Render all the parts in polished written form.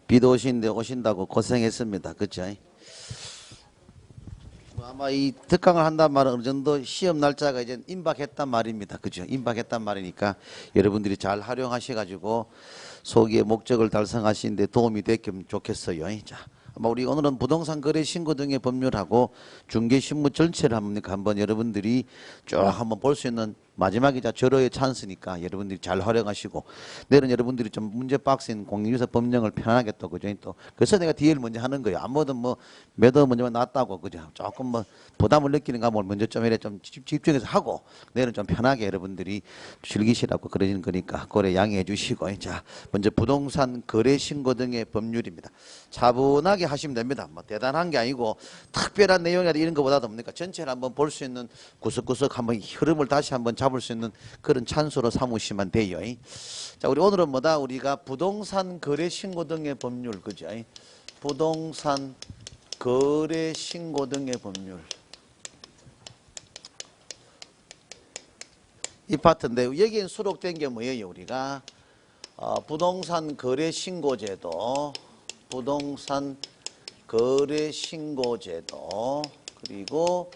비도 오시는데 오신다고 고생했습니다. 그죠? 아마 이 특강을 한단 말은 어느 정도 시험 날짜가 이제 임박했단 말입니다. 그죠? 임박했단 말이니까 여러분들이 잘 활용하셔가지고 소기의 목적을 달성하시는데 도움이 됐으면 좋겠어요. 자, 아마 우리 오늘은 부동산 거래 신고 등의 법률하고 중개신무 전체를 한번 여러분들이 쭉 한번 볼 수 있는 마지막이자 절호의 찬스니까 여러분들이 잘 활용하시고 내일은 여러분들이 좀 문제 박스인 공인중개사 법령을 편하게 또 그죠? 또 그래서 내가 DL 먼저 하는 거예요. 아무든 뭐 매도 먼저 낫다고 그죠? 조금 뭐 부담을 느끼는 감을 먼저 좀 이래 좀 집중해서 하고 내일은 좀 편하게 여러분들이 즐기시라고 그러는 거니까 그래 양해해 주시고 자 먼저 부동산 거래 신고 등의 법률입니다. 차분하게 하시면 됩니다. 뭐 대단한 게 아니고 특별한 내용이라 이런 것보다도 뭡니까 전체를 한번 볼 수 있는 구석구석 한번 흐름을 다시 한번 잡을 수 있는 그런 찬스로 삼으시면 돼요. 자, 우리 오늘은 뭐다? 우리가 부동산 거래 신고 등의 법률, 그죠? 부동산 거래 신고 등의 법률. 이 파트인데 여기엔 수록된 게 뭐예요? 우리가 부동산 거래 신고제도, 부동산 거래 신고제도, 그리고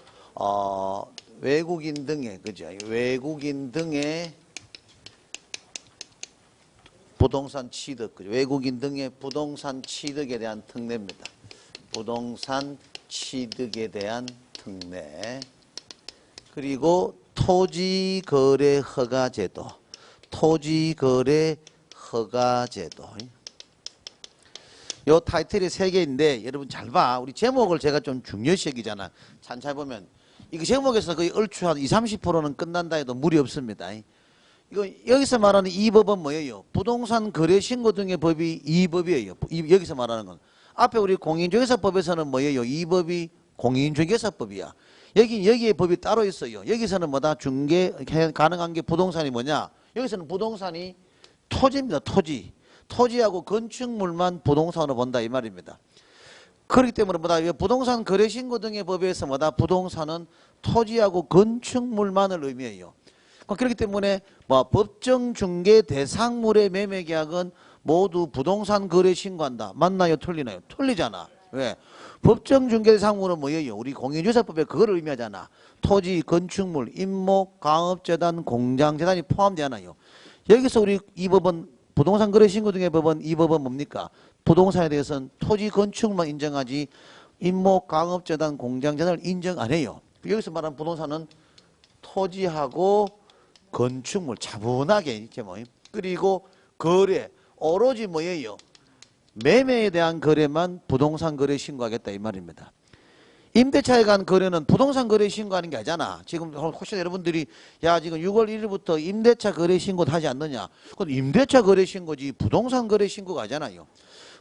외국인 등의 그죠? 외국인 등의 부동산 취득, 그죠? 외국인 등의 부동산 취득에 대한 특례입니다. 부동산 취득에 대한 특례. 그리고 토지거래 허가제도, 토지거래 허가제도. 요 타이틀이 3개인데 여러분 잘 봐. 우리 제목을 제가 좀 중요시 여기잖아. 찬찬히 보면 이거 제목에서 거의 얼추 한 20~30%는 끝난다 해도 무리 없습니다. 이거 여기서 말하는 이 법은 뭐예요? 부동산 거래 신고 등의 법이 이 법이에요. 여기서 말하는 건 앞에 우리 공인중개사법에서는 뭐예요? 이 법이 공인중개사법이야. 여기에 법이 따로 있어요. 여기서는 뭐다? 중개 가능한 게 부동산이 뭐냐? 여기서는 부동산이 토지입니다. 토지. 토지하고 건축물만 부동산으로 본다 이 말입니다. 그렇기 때문에 뭐다? 부동산 거래 신고 등의 법에서 뭐다? 부동산은 토지하고 건축물만을 의미해요. 그렇기 때문에 뭐 법정 중개 대상물의 매매 계약은 모두 부동산 거래 신고한다. 맞나요? 틀리나요? 틀리잖아. 왜? 법정 중개 대상물은 뭐예요? 우리 공인중개사법에 그걸 의미하잖아. 토지, 건축물, 임목, 강업재단, 공장재단이 포함되잖아요. 여기서 우리 이 법은 부동산 거래 신고 등의 법은 이 법은 뭡니까? 부동산에 대해서는 토지 건축물만 인정하지 임목, 강업재단, 공장재단을 인정 안 해요. 여기서 말하는 부동산은 토지하고 건축물 차분하게 제목. 그리고 거래 오로지 뭐예요? 매매에 대한 거래만 부동산 거래 신고하겠다 이 말입니다. 임대차에 관한 거래는 부동산 거래 신고하는 게 아니잖아. 지금 혹시 여러분들이 야 지금 6월 1일부터 임대차 거래 신고 하지 않느냐. 그건 임대차 거래 신고지 부동산 거래 신고가 아니잖아요.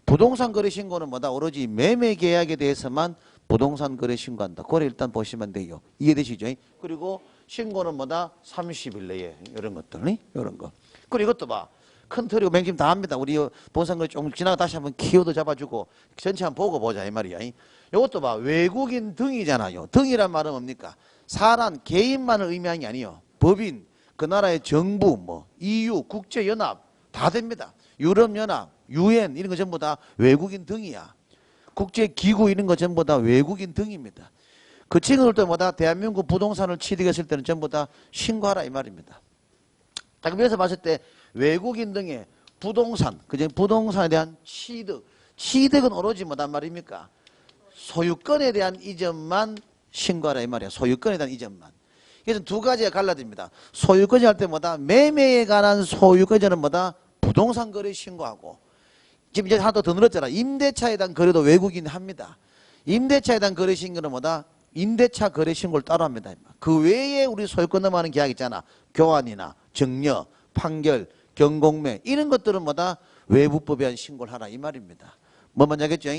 부동산 거래 신고는 뭐다? 오로지 매매 계약에 대해서만 부동산 거래 신고한다. 그걸 일단 보시면 돼요. 이해되시죠? 그리고 신고는 뭐다? 30일 내에 이런 것들, 이런 거. 그리고 이것도 봐. 큰 틀이고 맹심 다 합니다. 우리 부동산 거래 좀 지나가 다시 한번 키워드 잡아주고 전체 한번 보고 보자 이 말이야. 이것도 봐. 외국인 등이잖아요. 등이란 말은 뭡니까? 사람, 개인만을 의미하는 게 아니에요. 법인, 그 나라의 정부, 뭐 EU, 국제연합 다 됩니다. 유럽연합, UN 이런 거 전부 다 외국인 등이야. 국제기구 이런 거 전부 다 외국인 등입니다. 그 친구들도 뭐다? 대한민국 부동산을 취득했을 때는 전부 다 신고하라 이 말입니다. 자, 그래서 봤을 때 외국인 등의 부동산, 그죠? 부동산에 대한 취득. 취득은 오로지 뭐단 말입니까? 소유권에 대한 이전만 신고하라 이 말이야. 소유권에 대한 이전만. 그래서 두 가지가 갈라집니다. 소유권이 할 때 뭐다? 매매에 관한 소유권자는 뭐다? 부동산 거래 신고하고. 지금 이제 하나 더 늘었잖아. 임대차에 대한 거래도 외국인이 합니다. 임대차에 대한 거래 신고는 뭐다? 임대차 거래 신고를 따로 합니다. 그 외에 우리 소유권 넘어가는 계약 있잖아. 교환이나 정려, 판결, 경공매 이런 것들은 뭐다? 외부법에 의한 신고를 하라 이 말입니다. 뭐 먼저 하겠죠?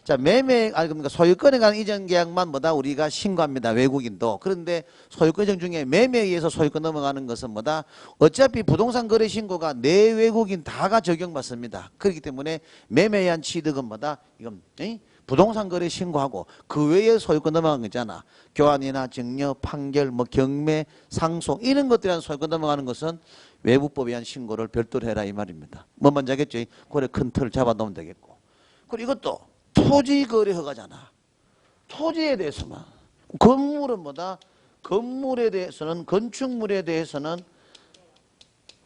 자, 매매, 그러니까 소유권에 관한 이전 계약만 뭐다? 우리가 신고합니다. 외국인도. 그런데 소유권 이전 중에 매매에 의해서 소유권 넘어가는 것은 뭐다? 어차피 부동산 거래 신고가 내 외국인 다가 적용받습니다. 그렇기 때문에 매매에 의한 취득은 뭐다? 이건, 부동산 거래 신고하고 그 외에 소유권 넘어간 거잖아. 교환이나 정려, 판결, 뭐 경매, 상속 이런 것들에 대한 소유권 넘어가는 것은 외부법에 의한 신고를 별도로 해라 이 말입니다. 뭐 먼저 하겠죠? 그래 큰 틀을 잡아 놓으면 되겠고. 그리고 이것도 토지 거래 허가잖아. 토지에 대해서만. 건물은 뭐다? 건물에 대해서는, 건축물에 대해서는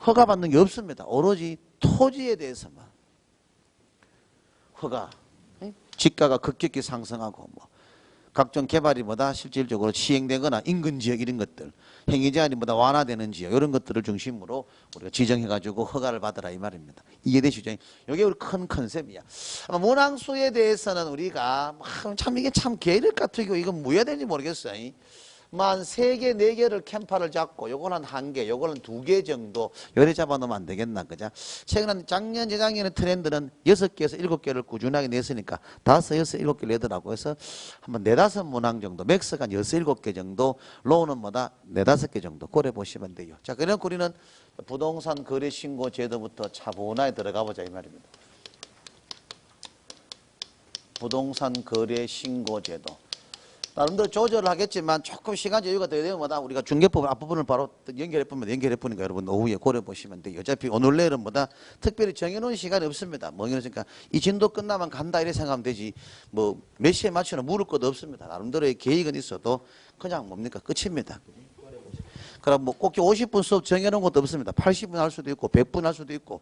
허가받는 게 없습니다. 오로지 토지에 대해서만 허가. 지가가 급격히 상승하고 뭐 각종 개발이 뭐다 실질적으로 시행되거나 인근 지역 이런 것들, 행위 제한이 뭐다 완화되는 지역 이런 것들을 중심으로 우리가 지정해가지고 허가를 받으라 이 말입니다. 이해되시죠? 이게 우리 큰 컨셉이야. 아마 문항수에 대해서는 우리가 참 이게 참 계획 같은 이거 뭐야 되는지 모르겠어요. 한 3개, 4개를 캠파를 잡고 요거는 1개, 요거는 2개 정도 요래 잡아놓으면 안 되겠나, 그죠? 최근에 작년, 재작년의 트렌드는 6개에서 7개를 꾸준하게 냈으니까 5, 6, 7개 내더라고. 그래서 한번 4, 5 문항 정도, 맥스가 한 6, 7개 정도, 로우는 뭐다? 4, 5개 정도 고려 보시면 돼요. 자, 그래서 우리는 부동산 거래 신고 제도부터 차분하게 들어가 보자 이 말입니다. 부동산 거래 신고 제도. 나름대로 조절을 하겠지만 조금 시간 여유가 더 되면 뭐다 우리가 중개법 앞부분을 바로 연결해 보니까 여러분 오후에 고려 보시면 돼요. 어차피 오늘 내일은 뭐다 특별히 정해놓은 시간이 없습니다. 뭐 그러니까 이 진도 끝나면 간다 이렇게 생각하면 되지 뭐 몇 시에 맞추나 물을 것도 없습니다. 나름대로의 계획은 있어도 그냥 뭡니까 끝입니다. 그럼 뭐 꼭 50분 수업 정해놓은 것도 없습니다. 80분 할 수도 있고 100분 할 수도 있고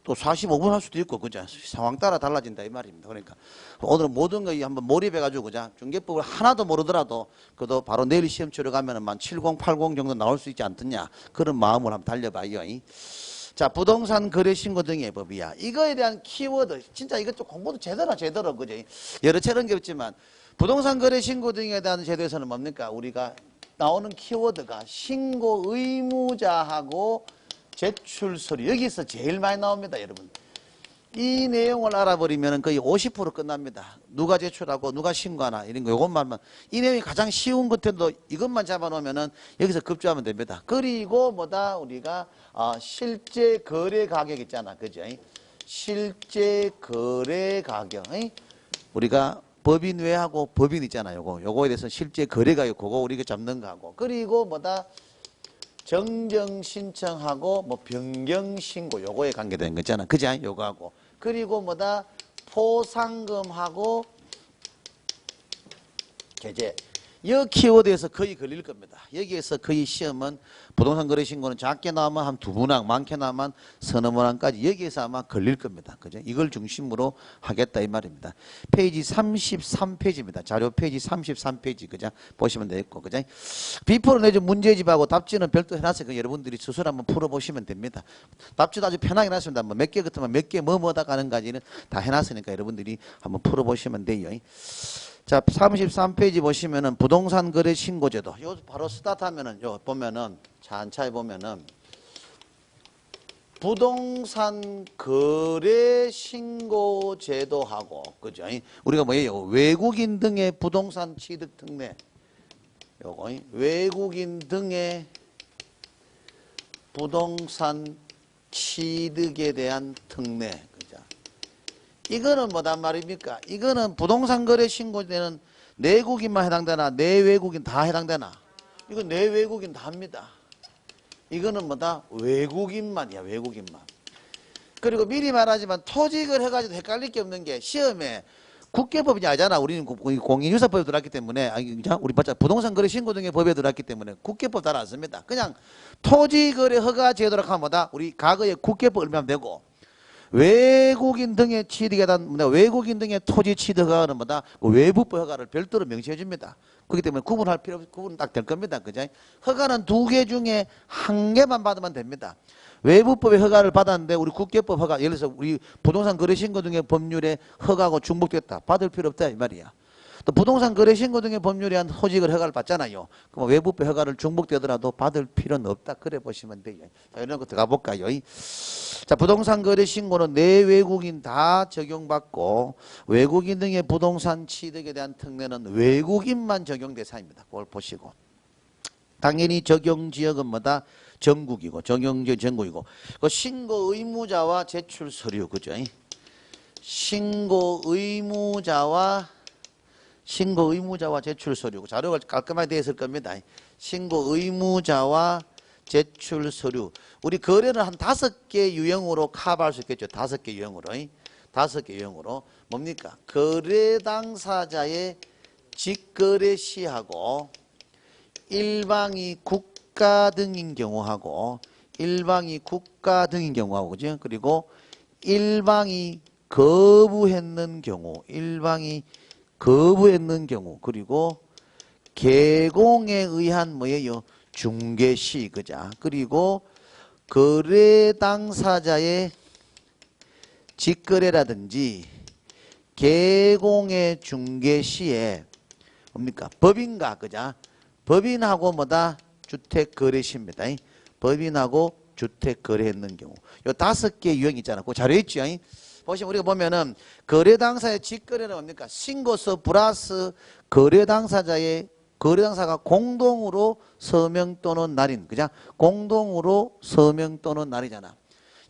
또 45분 할 수도 있고, 그죠? 상황 따라 달라진다, 이 말입니다. 그러니까, 오늘은 모든 거 한번 몰입해가지고, 그죠? 중개법을 하나도 모르더라도, 그래도 바로 내일 시험 치러 가면은 만 70, 80 정도 나올 수 있지 않겠냐? 그런 마음으로 한번 달려봐요. 자, 부동산 거래 신고 등의 법이야. 이거에 대한 키워드, 진짜 이것 좀 공부도 제대로, 그죠? 여러 차례는 게 없지만, 부동산 거래 신고 등에 대한 제도에서는 뭡니까? 우리가 나오는 키워드가 신고 의무자하고 제출 서류 여기서 제일 많이 나옵니다, 여러분. 이 내용을 알아버리면 거의 50% 끝납니다. 누가 제출하고 누가 신고하나 이런 거 요것만 이 내용이 가장 쉬운 것인데도 이것만 잡아놓으면은 여기서 급조하면 됩니다. 그리고 뭐다 우리가 실제 거래 가격 있잖아, 그죠? 실제 거래 가격 우리가 법인 외하고 법인 있잖아요. 요거에 대해서 실제 거래 가격 그거 우리가 잡는 거하고 그리고 뭐다 정정 신청하고 뭐 변경 신고 요거에 관계된 거 있잖아. 그지? 요거하고. 그리고 뭐다 포상금하고 제재. 이 키워드에서 거의 걸릴 겁니다. 여기에서 거의 시험은 부동산 거래 신고는 작게 나오면 한 2문항, 많게 나오면 서너 문항까지 여기에서 아마 걸릴 겁니다. 그죠? 이걸 중심으로 하겠다 이 말입니다. 페이지 33페이지입니다. 자료 페이지 33페이지. 그죠? 보시면 되겠고. 그죠? 비포를 내준 문제집하고 답지는 별도 해놨어요. 여러분들이 스스로 한번 풀어보시면 됩니다. 답지도 아주 편하게 해놨습니다. 뭐 몇 개 같으면 몇 개 뭐다 가는까지는 다 해놨으니까 여러분들이 한번 풀어보시면 돼요. 자, 33페이지 보시면은 부동산 거래 신고제도. 요 바로 스타트 하면은 요 보면은 천천히 보면은 부동산 거래 신고제도하고 그죠? 우리가 뭐예요? 외국인 등의 부동산 취득 특례. 요거 외국인 등의 부동산 취득에 대한 특례. 이거는 뭐단 말입니까? 이거는 부동산 거래 신고되는 내국인만 해당되나 내외국인 다 해당되나? 이건 내외국인 다 합니다. 이거는 뭐다? 외국인만이야, 외국인만. 그리고 미리 말하지만 토직을 해가지고 헷갈릴 게 없는 게 시험에 국계법이 아니잖아. 우리는 공인유사법에 들어왔기 때문에 우리 부동산 거래 신고 등의 법에 들어왔기 때문에 국계법 따라 안 씁니다. 그냥 토지거래 허가 제도로 하면 뭐다? 우리 과거에 국계법 얼마면 되고 외국인 등의 취득에 대한 외국인 등의 토지 취득 허가는 뭐다? 그 외부법 허가를 별도로 명시해 줍니다. 그렇기 때문에 구분할 필요 없이 구분은 딱 될 겁니다. 그죠? 허가는 2개 중에 1개만 받으면 됩니다. 외부법의 허가를 받았는데 우리 국계법 허가 예를 들어서 우리 부동산 거래 신고 등의 법률에 허가하고 중복됐다. 받을 필요 없다 이 말이야. 또 부동산 거래 신고 등의 법률에 한 토지거래 허가를 받잖아요. 그럼 외부법 허가를 중복되더라도 받을 필요는 없다. 그래 보시면 돼요. 자, 이런 거 들어가 볼까요? 자, 부동산 거래 신고는 내외국인 다 적용받고 외국인 등의 부동산 취득에 대한 특례는 외국인만 적용 대상입니다. 그걸 보시고 당연히 적용 지역은 뭐다? 전국이고 적용 지역 전국이고 그 신고 의무자와 제출 서류 그죠? 신고 의무자와 제출 서류. 자료가 깔끔하게 되어 있을 겁니다. 신고 의무자와 제출 서류. 우리 거래는 한 5개 유형으로 커버할 수 있겠죠. 5개 유형으로. 5개 유형으로 뭡니까? 거래 당사자의 직거래 시하고 일방이 국가 등인 경우하고 일방이 국가 등인 경우하고 그죠? 그리고 일방이 거부했는 경우, 일방이 거부했는 경우, 그리고 개공에 의한 뭐예요? 중개시, 그자. 그리고 거래 당사자의 직거래라든지 개공의 중개시에 뭡니까? 법인과, 그자. 법인하고 뭐다? 주택거래시입니다. 법인하고 주택거래했는 경우. 요 5개 유형이 있잖아. 그 자료에 있죠. 보시면 우리가 보면은 거래 당사의 직거래는 뭡니까? 신고서 플러스 거래 당사가 공동으로 서명 또는 날인, 그죠? 공동으로 서명 또는 날이잖아.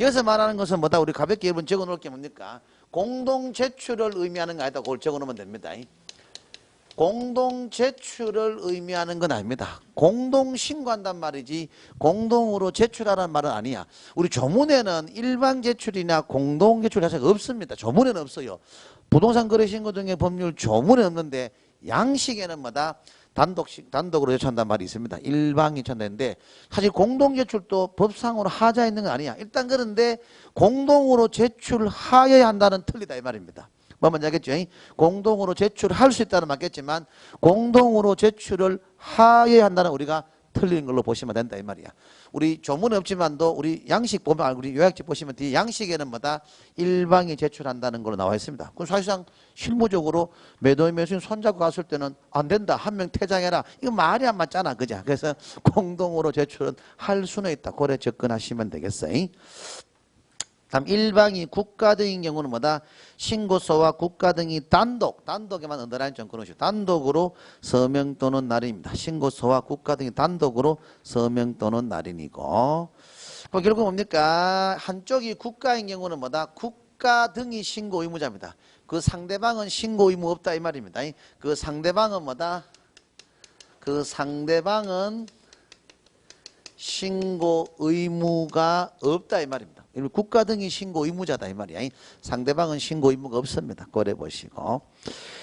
여기서 말하는 것은 뭐다? 우리 가볍게 여러분 적어 놓을 게 뭡니까? 공동 제출을 의미하는 거 아니다. 그걸 적어 놓으면 됩니다. 공동 제출을 의미하는 건 아닙니다. 공동 신고한단 말이지 공동으로 제출하라는 말은 아니야. 우리 조문에는 일반 제출이나 공동 제출 자체가 없습니다. 조문에는 없어요. 부동산 거래 신고 등의 법률 조문에 없는데 양식에는 뭐다? 단독으로 제출한다는 말이 있습니다. 일방이 제출한다는데 사실 공동 제출도 법상으로 하자 있는 건 아니야. 일단 그런데 공동으로 제출하여야 한다는 틀리다 이 말입니다. 뭐 먼저 하겠죠. 공동으로 제출할 수 있다는 맞겠지만 공동으로 제출을 하여야 한다는 우리가 틀린 걸로 보시면 된다 이 말이야. 우리 조문은 없지만도 우리 양식 보면 우리 요약집 보시면 뒤에 양식에는 뭐다? 일방이 제출한다는 걸로 나와 있습니다. 그럼 사실상 실무적으로 매도인 매수인 손잡고 갔을 때는 안 된다. 한 명 퇴장해라. 이거 말이 안 맞잖아. 그죠? 그래서 공동으로 제출은 할 수는 있다. 그래 접근하시면 되겠어요. 다음 일방이 국가 등인 경우는 뭐다? 신고서와 국가 등이 단독에만 언더라인 좀 끊으시오. 단독으로 서명 또는 날인입니다. 신고서와 국가 등이 단독으로 서명 또는 날인이고 결국 뭡니까? 한쪽이 국가인 경우는 뭐다? 국가 등이 신고 의무자입니다. 그 상대방은 신고 의무 없다 이 말입니다. 그 상대방은 뭐다? 그 상대방은 신고 의무가 없다 이 말입니다. 국가 등이 신고 의무자다 이 말이야. 상대방은 신고 의무가 없습니다. 고려 보시고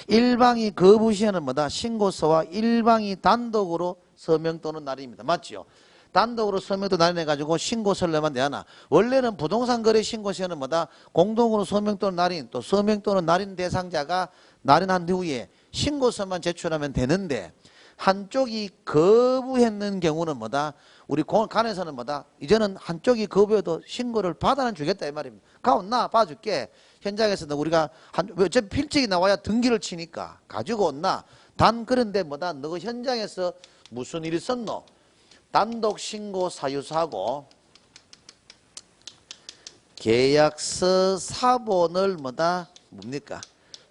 일방이 거부 시에는 뭐다? 신고서와 일방이 단독으로 서명 또는 날입니다. 맞죠? 단독으로 서명 또는 날인해 가지고 신고서를 내면 되나? 원래는 부동산 거래 신고 시에는 뭐다? 공동으로 서명 또는 날인 또 서명 또는 날인 대상자가 날인한 후에 신고서만 제출하면 되는데 한쪽이 거부했는 경우는 뭐다? 우리 간에서는 뭐다? 이제는 한쪽이 거부해도 신고를 받아는 주겠다 이 말입니다. 가온나 봐줄게. 현장에서는 우리가 어차피 필적이 나와야 등기를 치니까 가지고 온나. 단 그런데 뭐다? 너 현장에서 무슨 일이 있었노? 단독 신고 사유서하고 계약서 사본을 뭐다? 뭡니까?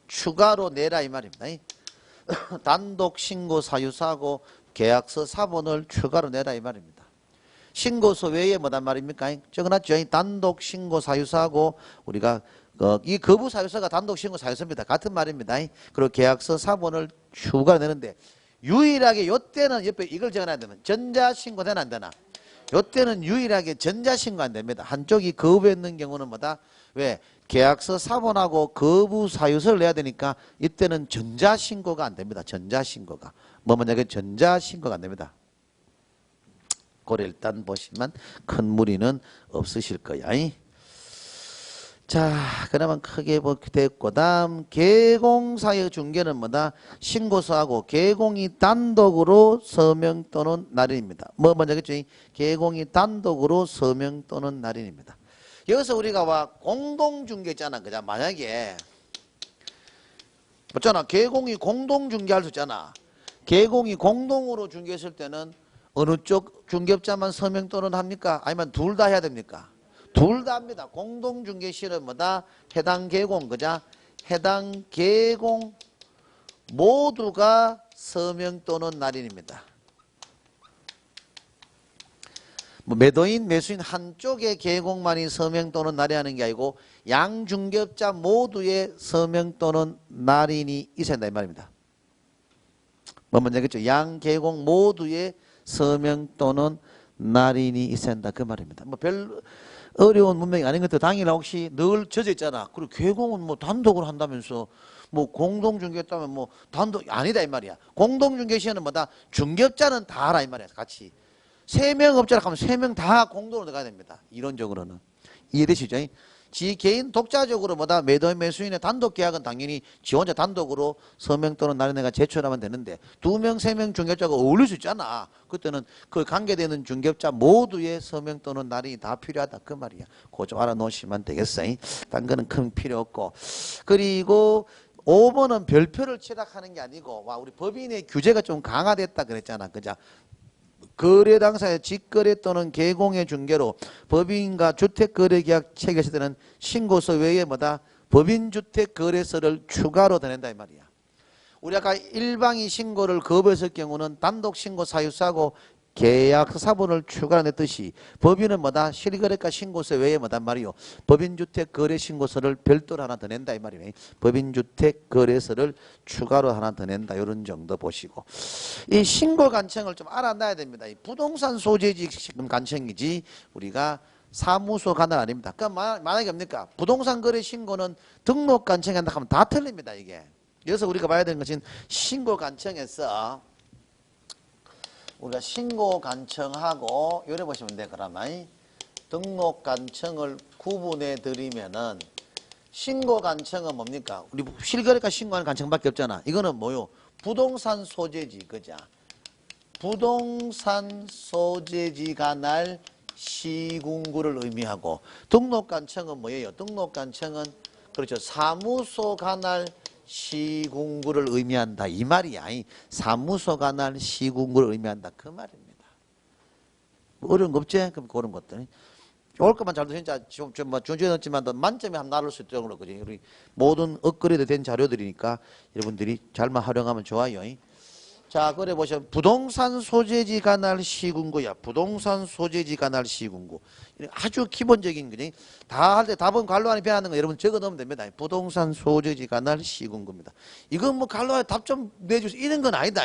추가로 내라 이 말입니다. 단독 신고 사유서하고 계약서 사본을 추가로 내라 이 말입니다. 신고서 외에 뭐단 말입니까? 적어놨죠. 단독 신고 사유서하고 우리가 이 거부 사유서가 단독 신고 사유서입니다. 같은 말입니다. 그리고 계약서 사본을 추가로 내는데 유일하게 요때는 옆에 이걸 적어놔야 되면 전자신고 되나 안 되나? 요때는 유일하게 전자신고 안 됩니다. 한쪽이 거부했는 경우는 뭐다? 왜? 계약서 사본하고 거부 사유서를 내야 되니까 이때는 전자신고가 안 됩니다. 전자신고가. 뭐 만약에 전자신고가 안 됩니다. 그걸 일단 보시면 큰 무리는 없으실 거야. 자, 그러면 크게 보게 됐고, 다음 계공사의 중개는 뭐다? 신고서하고 계공이 단독으로 서명 또는 날인입니다. 뭐 먼저 겠죠? 계공이 단독으로 서명 또는 날인입니다. 여기서 우리가 와 공동중개 있잖아. 그죠? 만약에 맞잖아. 계공이 공동중개할 수 있잖아. 계공이 공동으로 중개했을 때는 어느 쪽 중개업자만 서명 또는 합니까? 아니면 둘 다 해야 됩니까? 둘 다 합니다. 공동중개 시는 뭐다? 해당 계공, 그죠? 해당 계공 모두가 서명 또는 날인입니다. 뭐 매도인, 매수인 한쪽의 계공만이 서명 또는 날인하는 게 아니고 양중개업자 모두의 서명 또는 날인이 있어야 한다 이 말입니다. 뭐 먼저 겠죠? 양계공 모두의 서명 또는 날인이 있어야 한다 그 말입니다. 뭐 어려운 문명이 아닌 것도 당연히 혹시 늘 젖어 있잖아. 그리고 개공은 뭐 단독으로 한다면서 뭐 공동중개했다면 뭐 단독 아니다 이 말이야. 공동중개 시에는 뭐다 중개업자는 다 알아 이 말이야. 같이 3명 업자라 하면 3명 다 공동으로 들어가야 됩니다. 이론적으로는 이해되시죠? 지 개인 독자적으로 뭐다 매도 매수인의 단독 계약은 당연히 지 혼자 단독으로 서명 또는 나름대가 제출하면 되는데 2명, 3명 중개업자가 어울릴 수 있잖아. 그때는 그 관계되는 중개업자 모두의 서명 또는 날이 다 필요하다 그 말이야. 그거 좀 알아놓으시면 되겠어. 딴 거는 큰 필요 없고. 그리고 5번은 별표를 취락하는 게 아니고 와 우리 법인의 규제가 좀 강화됐다 그랬잖아. 그죠? 거래 당사의 직거래 또는 개공의 중개로 법인과 주택거래계약 체결했을 때는 신고서 외에 뭐다 법인주택거래서를 추가로 더 낸다 이 말이야. 우리 아까 일방이 신고를 거부했을 경우는 단독 신고 사유서하고 계약서 사본을 추가로 냈듯이 법인은 뭐다 실거래가 신고서 외에 뭐다 말이요 법인주택거래신고서를 별도로 하나 더 낸다 이 말이네. 법인주택거래서를 추가로 하나 더 낸다 이런 정도 보시고 이 신고 간청을 좀 알아놔야 됩니다. 이 부동산 소재지 간청이지 우리가 사무소 간을 아닙니다. 그러니까 만약에 뭡니까 부동산 거래 신고는 등록 간청한다 하면 다 틀립니다. 이게 여기서 우리가 봐야 되는 것은 신고 간청에서 우리가 신고 간청하고 요래 보시면 돼. 그러면 등록 간청을 구분해 드리면은 신고 간청은 뭡니까? 우리 실거래가 신고하는 간청밖에 없잖아. 이거는 뭐요? 부동산 소재지, 그자? 부동산 소재지 관할 시군구를 의미하고 등록 간청은 뭐예요? 등록 간청은 그렇죠. 사무소 관할 시군구를 의미한다 이 말이야. 사무소 관할 시군구를 의미한다 그 말입니다. 뭐 어려운 거 없지? 그럼 그런 것들 올 것만 잘도 진짜 좀뭐 준비해놨지만 만점에 한번 나눌 수 있도록 그지. 우리 모든 업그레이드 된 자료들이니까 여러분들이 잘만 활용하면 좋아요. 자, 그래 보셔. 부동산 소재지 관할 시군구야. 부동산 소재지 관할 시군구. 아주 기본적인 거지. 다 할 때 답은 갈로 안에 변하는 거 여러분 적어 넣으면 됩니다. 부동산 소재지 관할 시군구입니다. 이건 뭐 갈로 안에 답 좀 내주세요. 이런 건 아니다.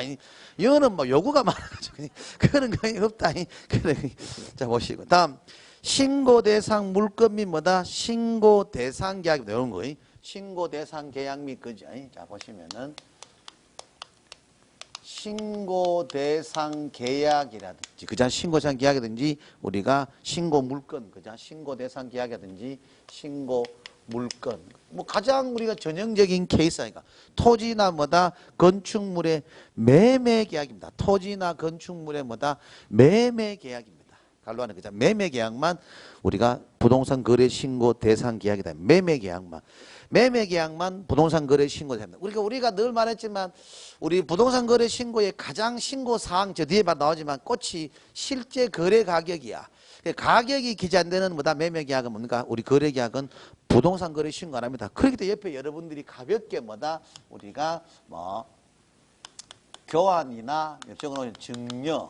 이거는 뭐 요구가 많아가지고 그런 거 없다. 그래. 자, 보시고. 다음. 신고 대상 물건 및 뭐다? 신고 대상 계약 이런 거. 신고 대상 계약 및 그죠. 자, 보시면은. 신고 대상 계약이라든지 그자 신고 대상 계약이라든지 우리가 신고 물건 그자 신고 대상 계약이라든지 신고 물건 뭐 가장 우리가 전형적인 케이스니까 토지나 뭐다 건축물의 매매 계약입니다. 토지나 건축물의 뭐다 매매 계약입니다. 갈로 하는 그자 매매 계약만 우리가 부동산 거래 신고 대상 계약이다. 매매 계약만 부동산 거래 신고됩니다. 우리가 늘 말했지만 우리 부동산 거래 신고의 가장 신고 사항 저 뒤에 나오지만 꽃이 실제 거래 가격이야. 가격이 기재되는 뭐다 매매 계약은 뭡니까? 우리 거래 계약은 부동산 거래 신고 안 합니다. 그렇기 때문에 옆에 여러분들이 가볍게 뭐다 우리가 뭐 교환이나 일종으로 증여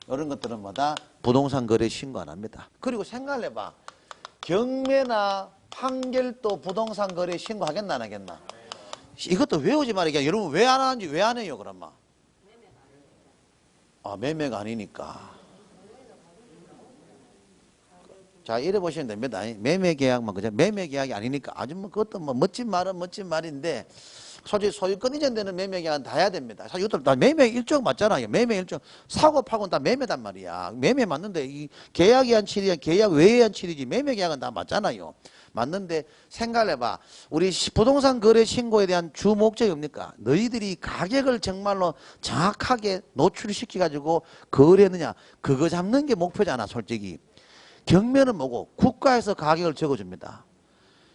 이런 것들은 뭐다 부동산 거래 신고 안 합니다. 그리고 생각을 해봐. 경매나 판결도 부동산 거래 신고하겠나 안 하겠나? 이것도 외우지 말이야. 여러분 왜 안 하는지 왜 안 해요 그러면? 아 매매가 아니니까. 자 이래 보시면 됩니다. 매매 계약만 그죠? 매매 계약이 아니니까 아주 뭐 그것도 뭐 멋진 말은 멋진 말인데 솔직히 소유권 이전되는 매매 계약은 다 해야 됩니다. 사실 이것도 다 매매 일정 맞잖아요. 매매 일정 사고 파고는 다 매매단 말이야. 매매 맞는데 이 계약에 한 칠이야 계약 외에 한 칠이지 매매 계약은 다 맞잖아요. 맞는데 생각을 해봐. 우리 부동산 거래 신고에 대한 주 목적이 뭡니까? 너희들이 가격을 정말로 정확하게 노출시켜가지고 거래했느냐 그거 잡는 게 목표잖아 솔직히. 경매는 뭐고 국가에서 가격을 적어줍니다.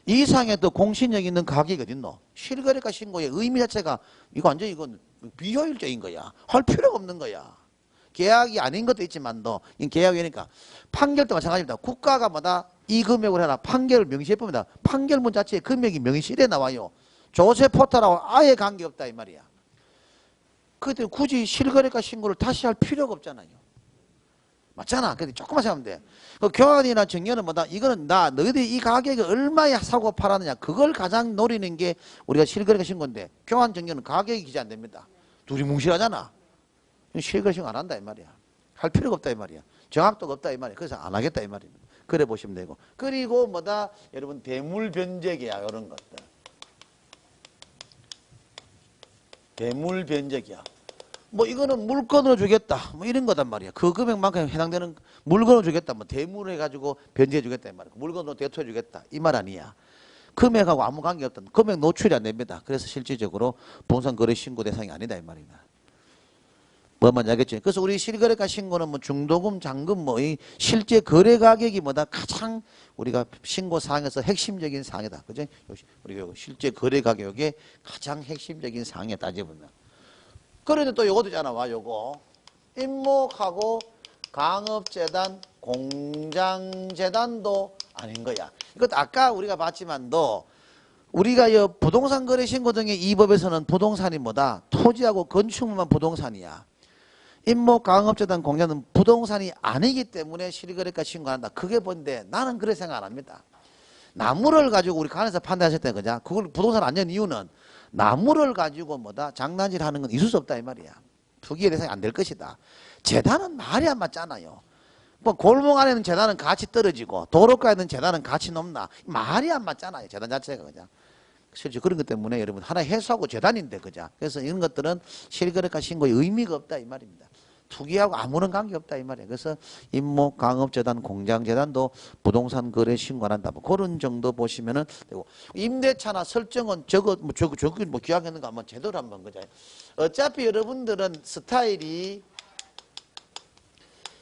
이 이상의 또 공신력 있는 가격이 어딨노? 실거래가 신고의 의미 자체가 이거 완전히 이건 비효율적인 거야. 할 필요가 없는 거야. 계약이 아닌 것도 있지만도 계약이니까 판결도 마찬가지입니다. 국가가 뭐다 이 금액을 해라 판결을 명시해 봅니다. 판결문 자체에 금액이 명시돼 나와요. 조세 포탈하고 아예 관계없다 이 말이야. 그때 굳이 실거래가 신고를 다시 할 필요가 없잖아요. 맞잖아. 근데 조금만 생각하면 돼. 그 교환이나 증여는 뭐다? 이거는 너희들이 이 가격에 얼마에 사고 팔았느냐. 그걸 가장 노리는 게 우리가 실거래가 신고인데 교환 증여는 가격이 기재 안 됩니다. 둘이 뭉실하잖아. 실거래 신고 안 한다 이 말이야. 할 필요가 없다 이 말이야. 정확도가 없다 이 말이야. 그래서 안 하겠다 이 말입니다. 그래 보시면 되고. 그리고 뭐다? 여러분 대물 변제계약 이런 것들. 대물 변제계약. 뭐 이거는 물건으로 주겠다. 뭐 이런 거단 말이야. 그 금액만큼 해당되는 물건으로 주겠다. 뭐 대물을 해가지고 변제해 주겠다 이 말이야. 물건으로 대투해 주겠다. 이 말 아니야. 금액하고 아무 관계없다. 금액 노출이 안 됩니다. 그래서 실질적으로 부동산 거래 신고 대상이 아니다 이 말입니다. 뭐 뭔지 알겠죠? 그래서 우리 실거래가 신고는 뭐 중도금, 잔금 뭐 이 실제 거래 가격이 뭐다 가장 우리가 신고 사항에서 핵심적인 사항이다. 그죠? 우리가 실제 거래 가격의 가장 핵심적인 사항에 따져보면. 그런데 또 요것도 있잖아. 와 요거 임목하고 강업재단, 공장재단도 아닌 거야. 이것도 아까 우리가 봤지만도 우리가 이 부동산 거래 신고 등의 이 법에서는 부동산이 뭐다? 토지하고 건축물만 부동산이야. 임목, 강업재단, 공장은 부동산이 아니기 때문에 실거래가 신고한다. 그게 뭔데? 나는 그렇게 생각 안 합니다. 나무를 가지고 우리 간에서 판단했을 때 그죠? 그걸 부동산 안 낸 이유는 나무를 가지고 뭐다? 장난질 하는 건 있을 수 없다 이 말이야. 투기의 대상이 안 될 것이다. 재단은 말이 안 맞잖아요. 뭐 골목 안에는 재단은 가치 떨어지고 도로가에는 재단은 가치 높나? 말이 안 맞잖아요. 재단 자체가 그죠? 실제 그런 것 때문에 여러분 하나 해소하고 재단인데 그죠? 그래서 이런 것들은 실거래가 신고에 의미가 없다 이 말입니다. 투기하고 아무런 관계없다 이 말이에요. 그래서 임목, 강업재단, 공장재단도 부동산 거래 신고한다. 뭐 그런 정도 보시면은 되고 임대차나 설정은 저거 뭐 기억했는가 한번 제대로 한번 그죠? 어차피 여러분들은 스타일이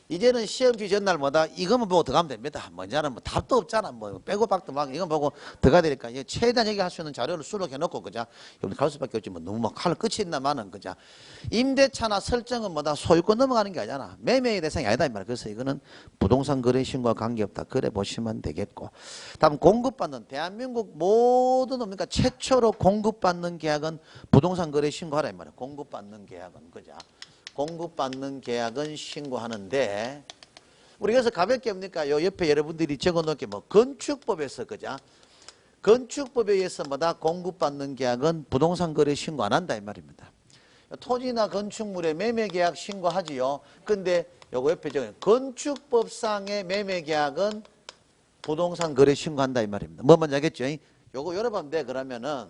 이제는 시험지 전날마다 이것만 보고 들어가면 됩니다. 뭐냐는 뭐 답도 없잖아. 뭐 빼고 박도 막 이거 보고 들어가야 되니까 최대한 얘기할 수 있는 자료를 수록해 놓고 그자 여러분 갈 수밖에 없지 뭐 너무 막 칼 끝이 있나마는 그자 임대차나 설정은 뭐다 소유권 넘어가는 게 아니잖아. 매매의 대상이 아니다 이 말이야. 그래서 이거는 부동산 거래 신고와 관계없다. 그래 보시면 되겠고. 다음 공급받는 대한민국 모든 뭡니까 최초로 공급받는 계약은 부동산 거래 신고하라 이 말이야. 공급받는 계약은 그자. 공급받는 계약은 신고하는데 우리 그래서 가볍게 뭡니까 요 옆에 여러분들이 적어놓은 게 뭐 건축법에서 그죠? 건축법에 의해서 뭐다 공급받는 계약은 부동산 거래 신고 안 한다 이 말입니다. 토지나 건축물의 매매 계약 신고하지요. 근데 요거 옆에 적은 건축법상의 매매 계약은 부동산 거래 신고한다 이 말입니다. 뭐 뭔지 알겠죠? 요거 열어보면 돼. 그러면은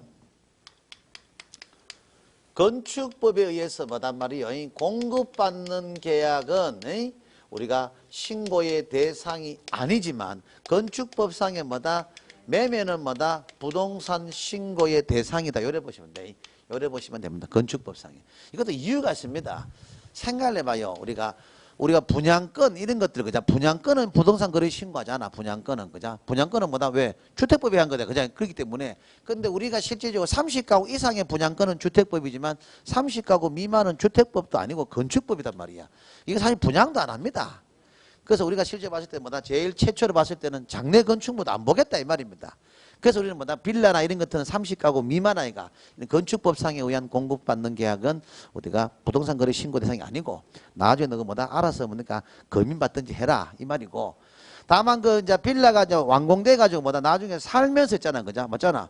건축법에 의해서 뭐단 말이요. 공급받는 계약은 우리가 신고의 대상이 아니지만 건축법상의 뭐다 매매는 뭐다 부동산 신고의 대상이다. 요래 보시면 돼. 요래 보시면 됩니다. 건축법상에. 이것도 이유가 있습니다. 생각을 해봐요. 우리가 분양권 이런 것들 그죠? 분양권은 부동산 거래 신고하잖아. 분양권은 그죠? 분양권은 뭐다 왜 주택법에 한 거다 그죠? 그렇기 때문에 근데 우리가 실제적으로 30가구 이상의 분양권은 주택법이지만 30가구 미만은 주택법도 아니고 건축법이단 말이야. 이거 사실 분양도 안 합니다. 그래서 우리가 실제 봤을 때 뭐다 제일 최초로 봤을 때는 장내 건축물도 안 보겠다 이 말입니다. 그래서 우리는 뭐다 빌라나 이런 것들은 30가구 미만 아이가 건축법상에 의한 공급받는 계약은 우리가 부동산 거래 신고 대상이 아니고 나중에 너가 뭐다 알아서 뭡니까 검인 받든지 해라 이 말이고 다만 그 이제 빌라가 이제 완공돼 가지고 뭐다 나중에 살면서 있잖아 그죠 맞잖아.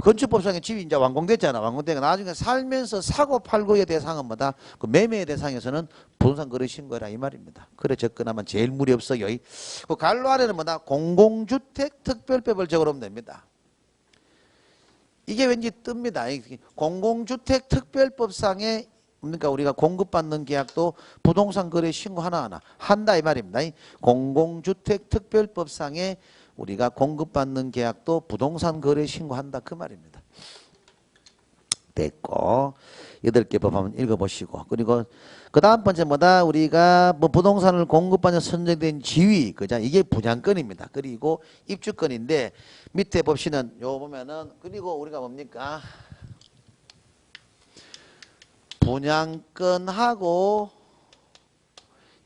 건축법상의 집이 이제 완공됐잖아. 완공되가 나중에 살면서 사고 팔고의 대상은 뭐다? 그 매매의 대상에서는 부동산 거래 신고라 이 말입니다. 그래 접근하면 제일 무리 없어요. 그 갈로 아래는 뭐다? 공공주택 특별법을 적어놓으면 됩니다. 이게 왠지 뜹니다. 공공주택 특별법상에 그러니까 우리가 공급받는 계약도 부동산 거래 신고 하나하나 한다 이 말입니다. 공공주택 특별법상에 우리가 공급받는 계약도 부동산 거래 신고한다 그 말입니다. 됐고 8개 법 한번 읽어보시고 그리고 그 다음 번째 뭐다 우리가 뭐 부동산을 공급받는 선정된 지위 그죠 이게 분양권입니다. 그리고 입주권인데 밑에 봅시는 요 보면은 그리고 우리가 뭡니까 분양권하고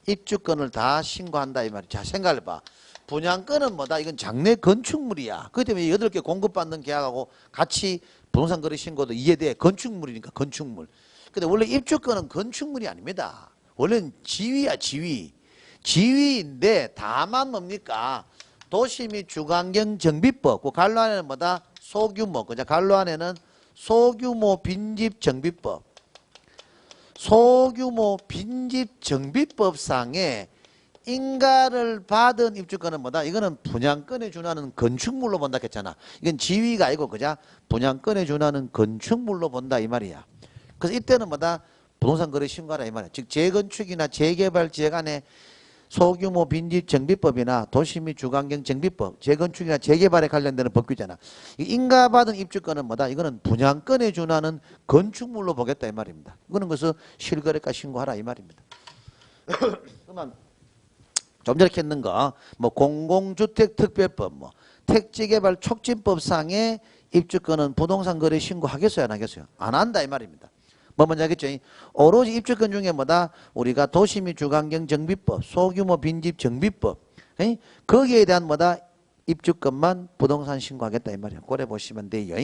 입주권을 다 신고한다 이 말이야. 자 생각해봐. 분양권은 뭐다? 이건 장내 건축물이야. 그렇기 때문에 8개 공급받는 계약하고 같이 부동산 거래 신고도 이해돼. 건축물이니까 건축물. 근데 원래 입주권은 건축물이 아닙니다. 원래는 지위야 지위. 지위인데 다만 뭡니까? 도시 및 주거환경 정비법. 그 갈로 안에는 뭐다? 소규모. 그죠? 갈로 안에는 소규모 빈집 정비법. 소규모 빈집 정비법상에 인가를 받은 입주권은 뭐다? 이거는 분양권에 준하는 건축물로 본다 했잖아. 이건 지위가 아니고 그자 분양권에 준하는 건축물로 본다 이 말이야. 그래서 이때는 뭐다? 부동산 거래 신고하라 이 말이야. 즉 재건축이나 재개발 지역 안에 소규모 빈집 정비법이나 도시 및 주거환경 정비법, 재건축이나 재개발에 관련되는 법규잖아. 인가받은 입주권은 뭐다? 이거는 분양권에 준하는 건축물로 보겠다 이 말입니다. 이거는 그래서 실거래가 신고하라 이 말입니다. 그러면 좀 전에 했는 거, 뭐 공공주택특별법, 뭐 택지개발 촉진법상의 입주권은 부동산 거래 신고하겠어요, 안 하겠어요? 안 한다 이 말입니다. 뭐 먼저 하겠죠? 오로지 입주권 중에 뭐다? 우리가 도시 및 주거환경 정비법, 소규모 빈집 정비법, 거기에 대한 뭐다? 입주권만 부동산 신고하겠다 이 말이에요. 고래 보시면 돼요.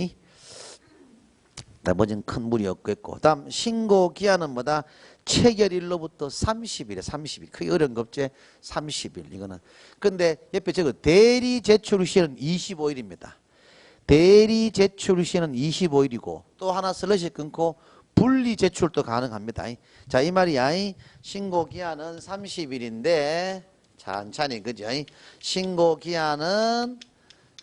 나머지는 큰 무리 없겠고, 다음 신고 기한은 뭐다? 체결일로부터 30일에 30일. 크게 어려운 거 없지? 30일 이거는. 근데 옆에 저거 대리 제출 시는 25일입니다. 대리 제출 시는 25일이고 또 하나 슬러시 끊고 분리 제출도 가능합니다. 자, 이 말이야. 신고 기한은 30일인데 천천히 그죠? 신고 기한은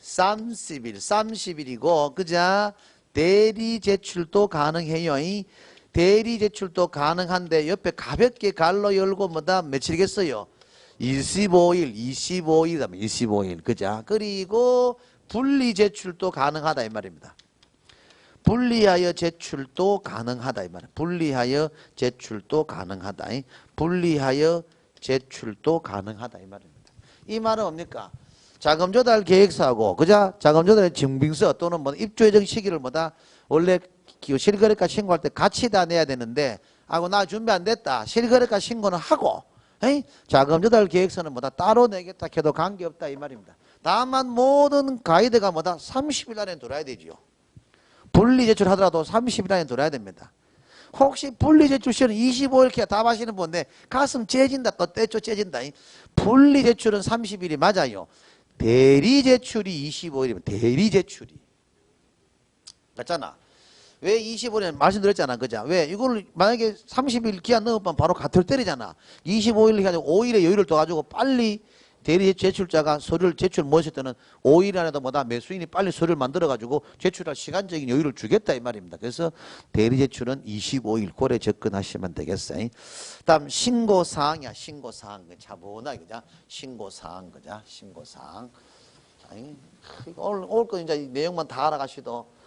30일이고 그죠? 대리 제출도 가능해요. 대리 제출도 가능한데 옆에 가볍게 갈로 열고 뭐다 며칠이겠어요? 25일 그죠? 그리고 분리 제출도 가능하다 이 말입니다. 분리하여 제출도 가능하다 이 말이야. 분리하여 제출도 가능하다. 분리하여 제출도 가능하다 이 말입니다. 이 말은 뭡니까? 자금 조달 계획서하고 그자 자금 조달의 증빙서 또는 뭐 입주 예정 시기를 뭐다 원래 실거래가 신고할 때 같이 다 내야 되는데 하고 나 준비 안 됐다. 실거래가 신고는 하고 자금 조달 계획서는 뭐다 따로 내겠다 해도 관계없다 이 말입니다. 다만 모든 가이드가 뭐다 30일 안에 돌아야 되지요. 분리 제출하더라도 30일 안에 돌아야 됩니다. 혹시 분리 제출 시는 25일 답하시는 분인데 가슴 째진다 또 떼죠 째진다. 분리 제출은 30일이 맞아요. 대리 제출이 25일이면 대리 제출이 맞잖아. 왜 25일에 말씀드렸잖아. 그죠? 왜? 이걸 만약에 30일 기한 넘으면 바로 가틀 때리잖아. 25일 해가지고 5일의 여유를 둬가지고 빨리 대리 제출자가 서류를 제출 못했을 때는 5일 안에도 뭐다 매수인이 빨리 서류를 만들어가지고 제출할 시간적인 여유를 주겠다 이 말입니다. 그래서 대리 제출은 25일 고래 접근하시면 되겠어요. 다음 신고사항이야. 신고사항. 차분하게 그죠? 신고사항 그죠? 신고사항. 오늘 거 이제 내용만 다 알아가시도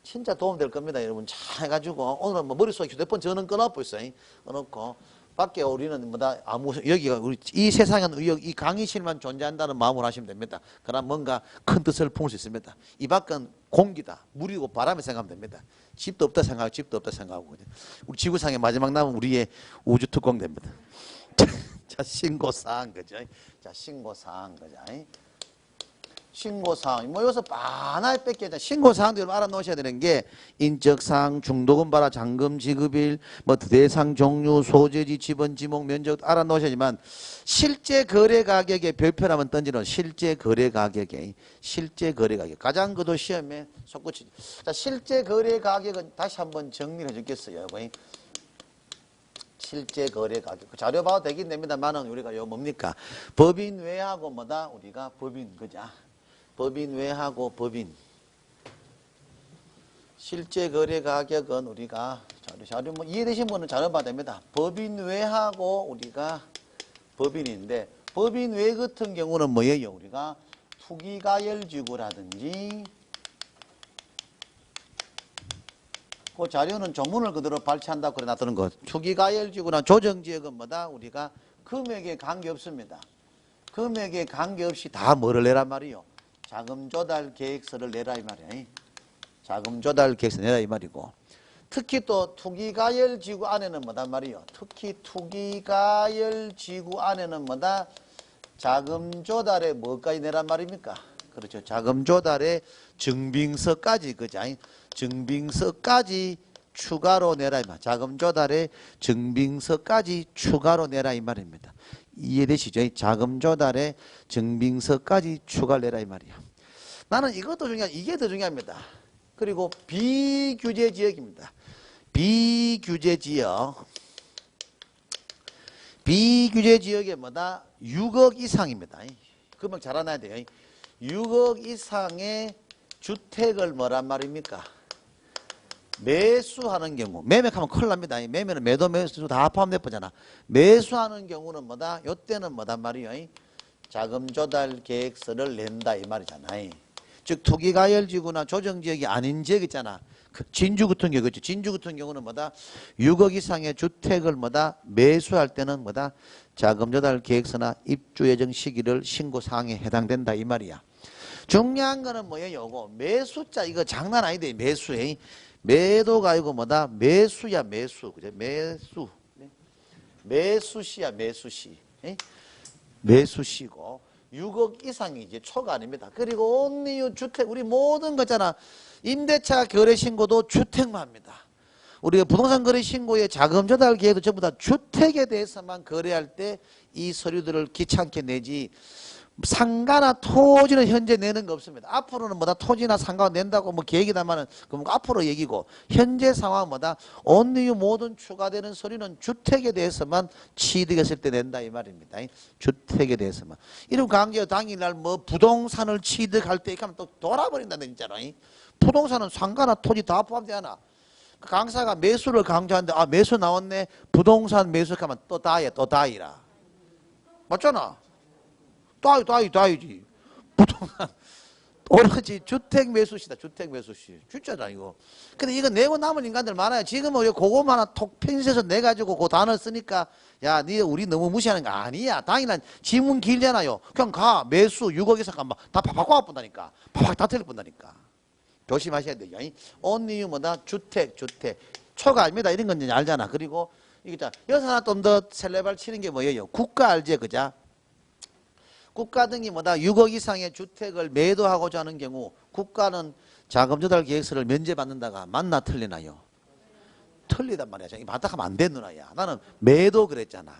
진짜 도움될 겁니다. 여러분 잘 해가지고 오늘은 뭐 머릿속에 휴대폰 전원 꺼놓고 있어요. 꺼놓고 밖에 우리는 뭐다 아무 여기가 우리 이 세상은 이 강의실만 존재한다는 마음으로 하시면 됩니다. 그럼 뭔가 큰 뜻을 품을 수 있습니다. 이 밖은 공기다, 물이고 바람을 생각하면 됩니다. 집도 없다 생각하고 집도 없다 생각하고 우리 지구상의 마지막 남은 우리의 우주 특공 됩니다. 자 신고사항 그죠? 자 신고사항 그죠? 신고사항 뭐 여기서 하나에 뺏겨 신고사항도 여러분 알아놓으셔야 되는 게 인적사항, 중도금 발화, 잔금 지급일, 뭐 대상 종류, 소재지, 지번, 지목, 면적 알아놓으셔야지만 실제 거래 가격에 별표라면 던지는 실제 거래 가격에 가장 그도 시험에 속구치죠. 자 실제 거래 가격은 다시 한번 정리를 해주겠어요. 실제 거래 가격 자료 봐도 되긴 됩니다만은 우리가 요 뭡니까 법인 외하고 뭐다 우리가 법인 그자. 법인 외하고 법인 실제 거래 가격은 우리가 자료 뭐 이해되신 분은 자료 봐야 됩니다. 법인 외하고 우리가 법인인데 법인 외 같은 경우는 뭐예요? 우리가 투기가열지구라든지 그 자료는 조문을 그대로 발췌한다고 그래 놨다는 거. 투기가열지구나 조정지역은 뭐다? 우리가 금액에 관계없습니다. 금액에 관계없이 다 뭐를 내란 말이요? 자금 조달 계획서를 내라 이 말이야. 자금 조달 계획서 내라 이 말이고. 특히 또 투기가열지구 안에는 뭐단 말이요? 특히 투기가열지구 안에는 뭐다? 자금 조달에 뭐까지 내란 말입니까? 그렇죠. 자금 조달에 증빙서까지 그죠? 증빙서까지 추가로 내라 이 말. 자금 조달에 증빙서까지 추가로 내라 이 말입니다. 이해되시죠? 자금 조달에 증빙서까지 추가를 내라 이 말이야. 나는 이것도 이게 더 중요합니다. 그리고 비규제 지역입니다. 비규제 지역. 비규제 지역에 뭐다? 6억 이상입니다. 금방 잘 알아야 돼요. 6억 이상의 주택을 뭐란 말입니까? 매수하는 경우, 매매하면 큰일 납니다. 매매는 매도 매수 다 포함돼 보잖아. 매수하는 경우는 뭐다? 요때는 뭐단 말이에요? 자금 조달 계획서를 낸다 이 말이잖아요. 즉 투기가열지구나 조정지역이 아닌 지역 있잖아. 진주 같은 경우, 진주 같은 경우는 뭐다? 6억 이상의 주택을 뭐다? 매수할 때는 뭐다? 자금 조달 계획서나 입주 예정 시기를 신고 사항에 해당된다 이 말이야. 중요한 거는 뭐예요? 요거 매수자 이거 장난 아니다. 매수에 매도가 아니고 뭐다? 매수야 매수. 그죠? 매수. 매수시야 매수시. 매수시고 6억 이상이 이제 초가 아닙니다. 그리고 온리유 주택 우리 모든 거잖아. 임대차 거래 신고도 주택만 합니다. 우리가 부동산 거래 신고에 자금 조달 계획도 전부 다 주택에 대해서만 거래할 때 이 서류들을 귀찮게 내지 상가나 토지는 현재 내는 거 없습니다. 앞으로는 뭐다 토지나 상가 낸다고 뭐 계획이다마는 그럼 앞으로 얘기고 현재 상황은 뭐다 온리유 모든 추가되는 서류는 주택에 대해서만 취득했을 때 낸다 이 말입니다. 주택에 대해서만. 이런 강제 당일날 뭐 부동산을 취득할 때 이렇게 하면 또 돌아버린다 진짜로. 부동산은 상가나 토지 다 포함되지 않아. 강사가 매수를 강조하는데 아 매수 나왔네 부동산 매수하면 또 다이야 또 다이라. 맞잖아. 다이지. 부동산. 오로지 주택 매수시다. 주택 매수시. 진짜다 이거. 근데 이거 내고 남은 인간들 많아요. 지금은 우리 그거만 하나 톡 편집해서 내가지고 그 단어 쓰니까 야, 니 우리 너무 무시하는 거 아니야. 당연한 지문 길잖아요. 그냥 가. 매수 6억 이상 가면 다 바꿔 본다니까. 다 틀려 본다니까. 조심하셔야 돼요. 온리유 뭐다? 주택. 초가 아닙니다. 이런 건 이제 알잖아. 그리고 이게 자 여기서 하나 좀 더 셀레발 치는 게 뭐예요? 국가 알지? 그자? 국가 등이 뭐다? 6억 이상의 주택을 매도하고자 하는 경우 국가는 자금 조달 계획서를 면제받는다가 맞나 틀리나요? 틀리단 말이야. 이 바닥하면 안 돼 누나야. 나는 매도 그랬잖아.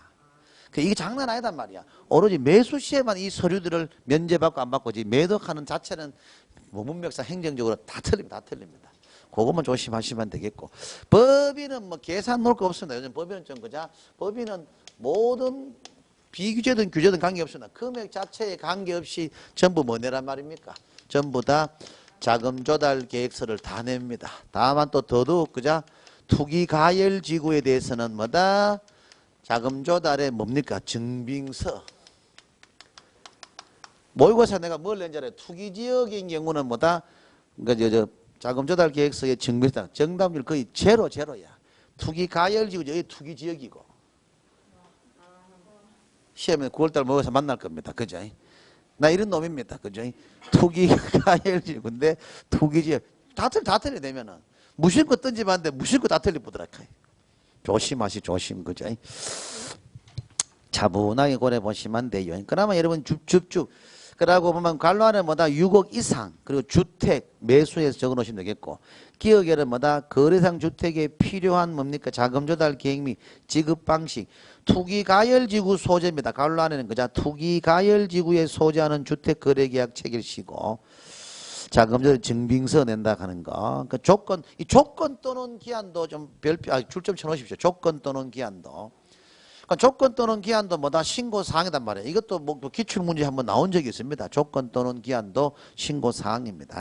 이게 장난 아니단 말이야. 오로지 매수 시에만 이 서류들을 면제받고 안 받고지 매도하는 자체는 뭐 문맥상 행정적으로 다 틀립니다. 그것만 조심하시면 되겠고. 법인은 뭐 계산 놓을 거 없습니다. 요즘 법인은 좀 그자. 법인은 모든 비규제든 규제든 관계없습니다. 금액 자체에 관계없이 전부 뭐 내란 말입니까? 전부 다 자금 조달 계획서를 다 냅니다. 다만 또 더더욱 그자 투기가열지구에 대해서는 뭐다? 자금 조달에 뭡니까? 증빙서. 모의고사 내가 뭘 낸지 알아요? 투기지역인 경우는 뭐다? 그러니까 자금 조달 계획서에 증빙서. 정답률 거의 제로야. 투기가열지구 여기 투기지역이고. 시험에 9월달 모여서 만날 겁니다. 그죠? 나 이런 놈입니다. 그죠? 투기가열지구인데 투기지역. 다 틀리되면은 무심코 던지봤는데 무심코 다 틀리보더라. 조심. 그죠? 차분하게 고려 보시면 돼요. 그러면 여러분 줍줍. 그러고 보면 관로 안에 뭐다 6억 이상 그리고 주택 매수해서 적어놓으시면 되겠고 기억에는 뭐다 거래상 주택에 필요한 뭡니까 자금 조달 계획 및 지급 방식 투기가열지구 소재입니다. 관로 안에는 그자 투기가열지구에 소재하는 주택 거래계약 체결시고 자금 조달 증빙서 낸다 하는 거. 그 조건 이 조건 또는 기한도 좀 줄점 쳐놓으십시오. 조건 또는 기한도. 조건 또는 기한도 뭐다 신고사항이단 말이에요. 이것도 뭐 기출문제 한번 나온 적이 있습니다. 조건 또는 기한도 신고사항입니다.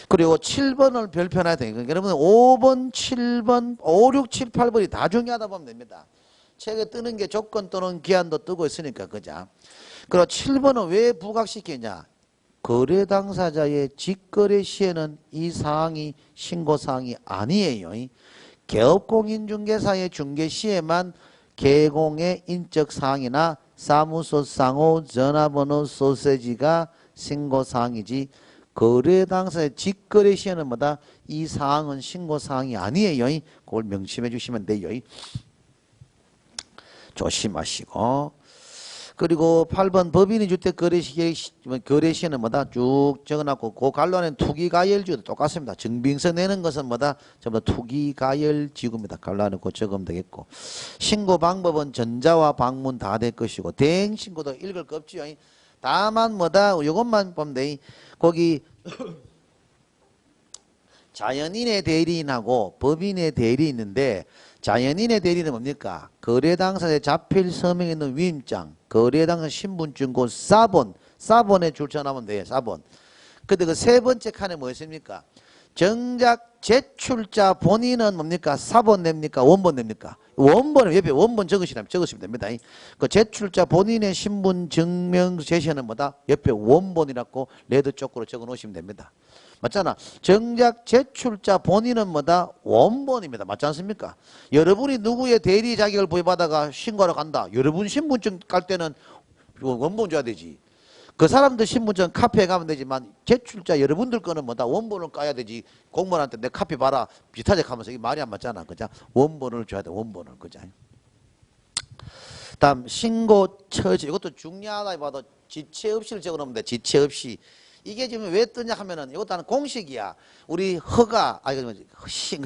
그리고 7번을 별표해야 되니까 여러분 5번, 7번, 5, 6, 7, 8번이 다 중요하다 보면 됩니다. 책에 뜨는 게 조건 또는 기한도 뜨고 있으니까 그죠. 그리고 7번은 왜 부각시키냐. 거래 당사자의 직거래 시에는 이 사항이 신고사항이 아니에요. 개업공인중개사의 중개 시에만 개공의 인적 사항이나 사무소 상호 전화번호 소세지가 신고사항이지 거래 당사의 직거래 시에는 뭐다? 이 사항은 신고사항이 아니에요. 그걸 명심해 주시면 돼요. 조심하시고 그리고 8번 법인이 주택 거래 시에는 뭐다? 쭉 적어놨고 그 관로안에는 투기가열지구도 똑같습니다. 증빙서 내는 것은 뭐다? 전부 다 투기가열지구입니다. 관로안에 그 적으면 되겠고 신고 방법은 전자와 방문 다 될 것이고 대행 신고도 읽을 거 없지요. 다만 뭐다? 이것만 보면 돼. 거기 자연인의 대리인하고 법인의 대리인이 있는데 자연인의 대리인은 뭡니까? 거래당사자의 자필 서명에 있는 위임장, 거래당사자 신분증, 그 사본에 줄쳐나면 돼요. 사본. 근데 그 세 번째 칸에 뭐 있습니까? 정작 제출자 본인은 뭡니까? 사본 냅니까? 원본 냅니까? 원본은 옆에 원본 적으시면 됩니다. 그 제출자 본인의 신분 증명 제시하는 뭐다? 옆에 원본이라고 레드 쪽으로 적어 놓으시면 됩니다. 맞잖아. 정작 제출자 본인은 뭐다? 원본입니다. 맞지 않습니까? 여러분이 누구의 대리 자격을 부여받아가 신고하러 간다. 여러분 신분증 깔 때는 원본 줘야 되지. 그 사람들 신분증 카피해 가면 되지만 제출자 여러분들 거는 뭐다? 원본을 까야 되지. 공무원한테 내 카피 봐라. 비슷하게 하면서 이게 말이 안 맞잖아. 그죠? 원본을 줘야 돼. 원본을. 그죠? 다음 신고 처지. 이것도 중요하다 봐도 지체 없이를 적어 놓으면 돼. 지체 없이. 이게 지금 왜 뜨냐 하면은 이것도 하는 공식이야. 우리 허가,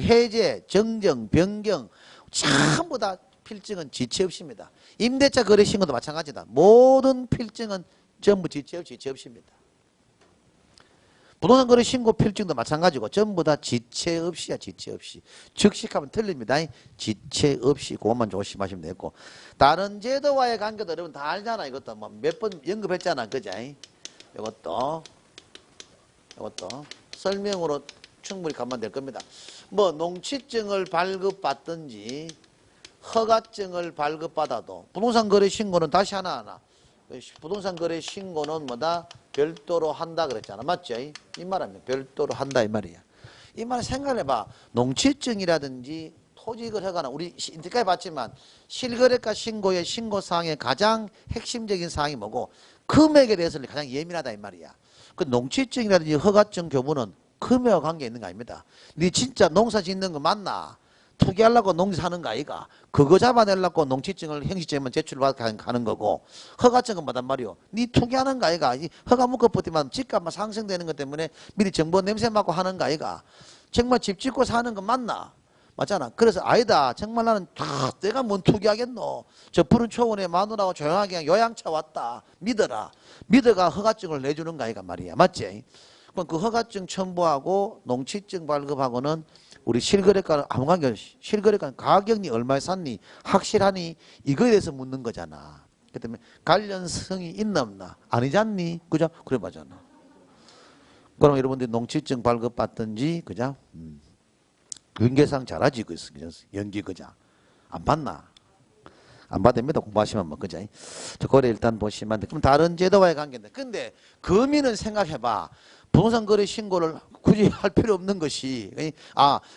해제, 정정, 변경 전부 다 필증은 지체 없이입니다. 임대차 거래 신고도 마찬가지다. 모든 필증은 전부 지체 없이입니다. 부동산 거래 신고 필증도 마찬가지고 전부 다 지체 없이야. 지체 없이. 즉식하면 틀립니다. 지체 없이. 그것만 조심하시면 되고. 다른 제도와의 관계도 여러분 다 알잖아. 이것도 뭐 몇 번 언급했잖아. 그죠? 이것도 설명으로 충분히 가면 될 겁니다. 뭐 농취증을 발급받든지 허가증을 발급받아도 부동산 거래 신고는 다시 하나하나 부동산 거래 신고는 뭐다? 별도로 한다 그랬잖아. 맞죠? 이 말하면 별도로 한다 이 말이야. 이 말을 생각해봐. 농취증이라든지 토지거래 허가는 우리 인터까지 봤지만 실거래가 신고의 신고사항의 가장 핵심적인 사항이 뭐고 금액에 대해서는 가장 예민하다 이 말이야. 그 농취증이라든지 허가증 교부는 금액과 관계 있는 거 아닙니다. 네 진짜 농사 짓는 거 맞나? 투기하려고 농사하는 거 아이가? 그거 잡아내려고 농취증을 형식적으로 제출받아 가는 거고 허가증은 뭐단 말이오? 네 투기하는 거 아이가? 허가 묶어버티면 집값만 상승되는 것 때문에 미리 정보 냄새 맡고 하는 거 아이가? 정말 집 짓고 사는 거 맞나? 맞잖아. 그래서 아니다. 정말 나는 내가 뭔 투기하겠노. 저 푸른 초원에 마누라하고 조용하게 그냥 요양차 왔다. 믿어라. 믿어가 허가증을 내주는 거 아이가 말이야. 맞지? 그럼 그 허가증 첨부하고 농취증 발급하고는 우리 실거래가는 아무 관계 없이 실거래가는 가격이 얼마에 샀니? 확실하니? 이거에 대해서 묻는 거잖아. 그 때문에 관련성이 있나 없나? 아니지 않니? 그죠? 그래 맞잖아. 그럼 여러분들이 농취증 발급받든지 그죠? 연계상 잘하지 그죠? 연기 그죠? 안 받나? 안 받습니다. 공부하시면 뭐 그죠? 저 거래 일단 보시면 돼. 그럼 다른 제도와의 관계인데 근데 금인은 생각해봐. 부동산 거래 신고를 굳이 할 필요 없는 것이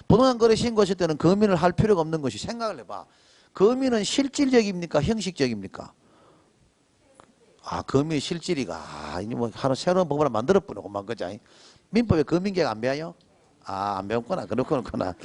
부동산 거래 신고했을 때는 금인을 할 필요가 없는 것이 생각을 해봐. 금인은 실질적입니까? 형식적입니까? 금이 실질이가 이제 뭐 하나 새로운 법을 만들어 보려고만 그죠? 민법에 금인계가 안 배워요? 안 배웠구나. 그렇구나.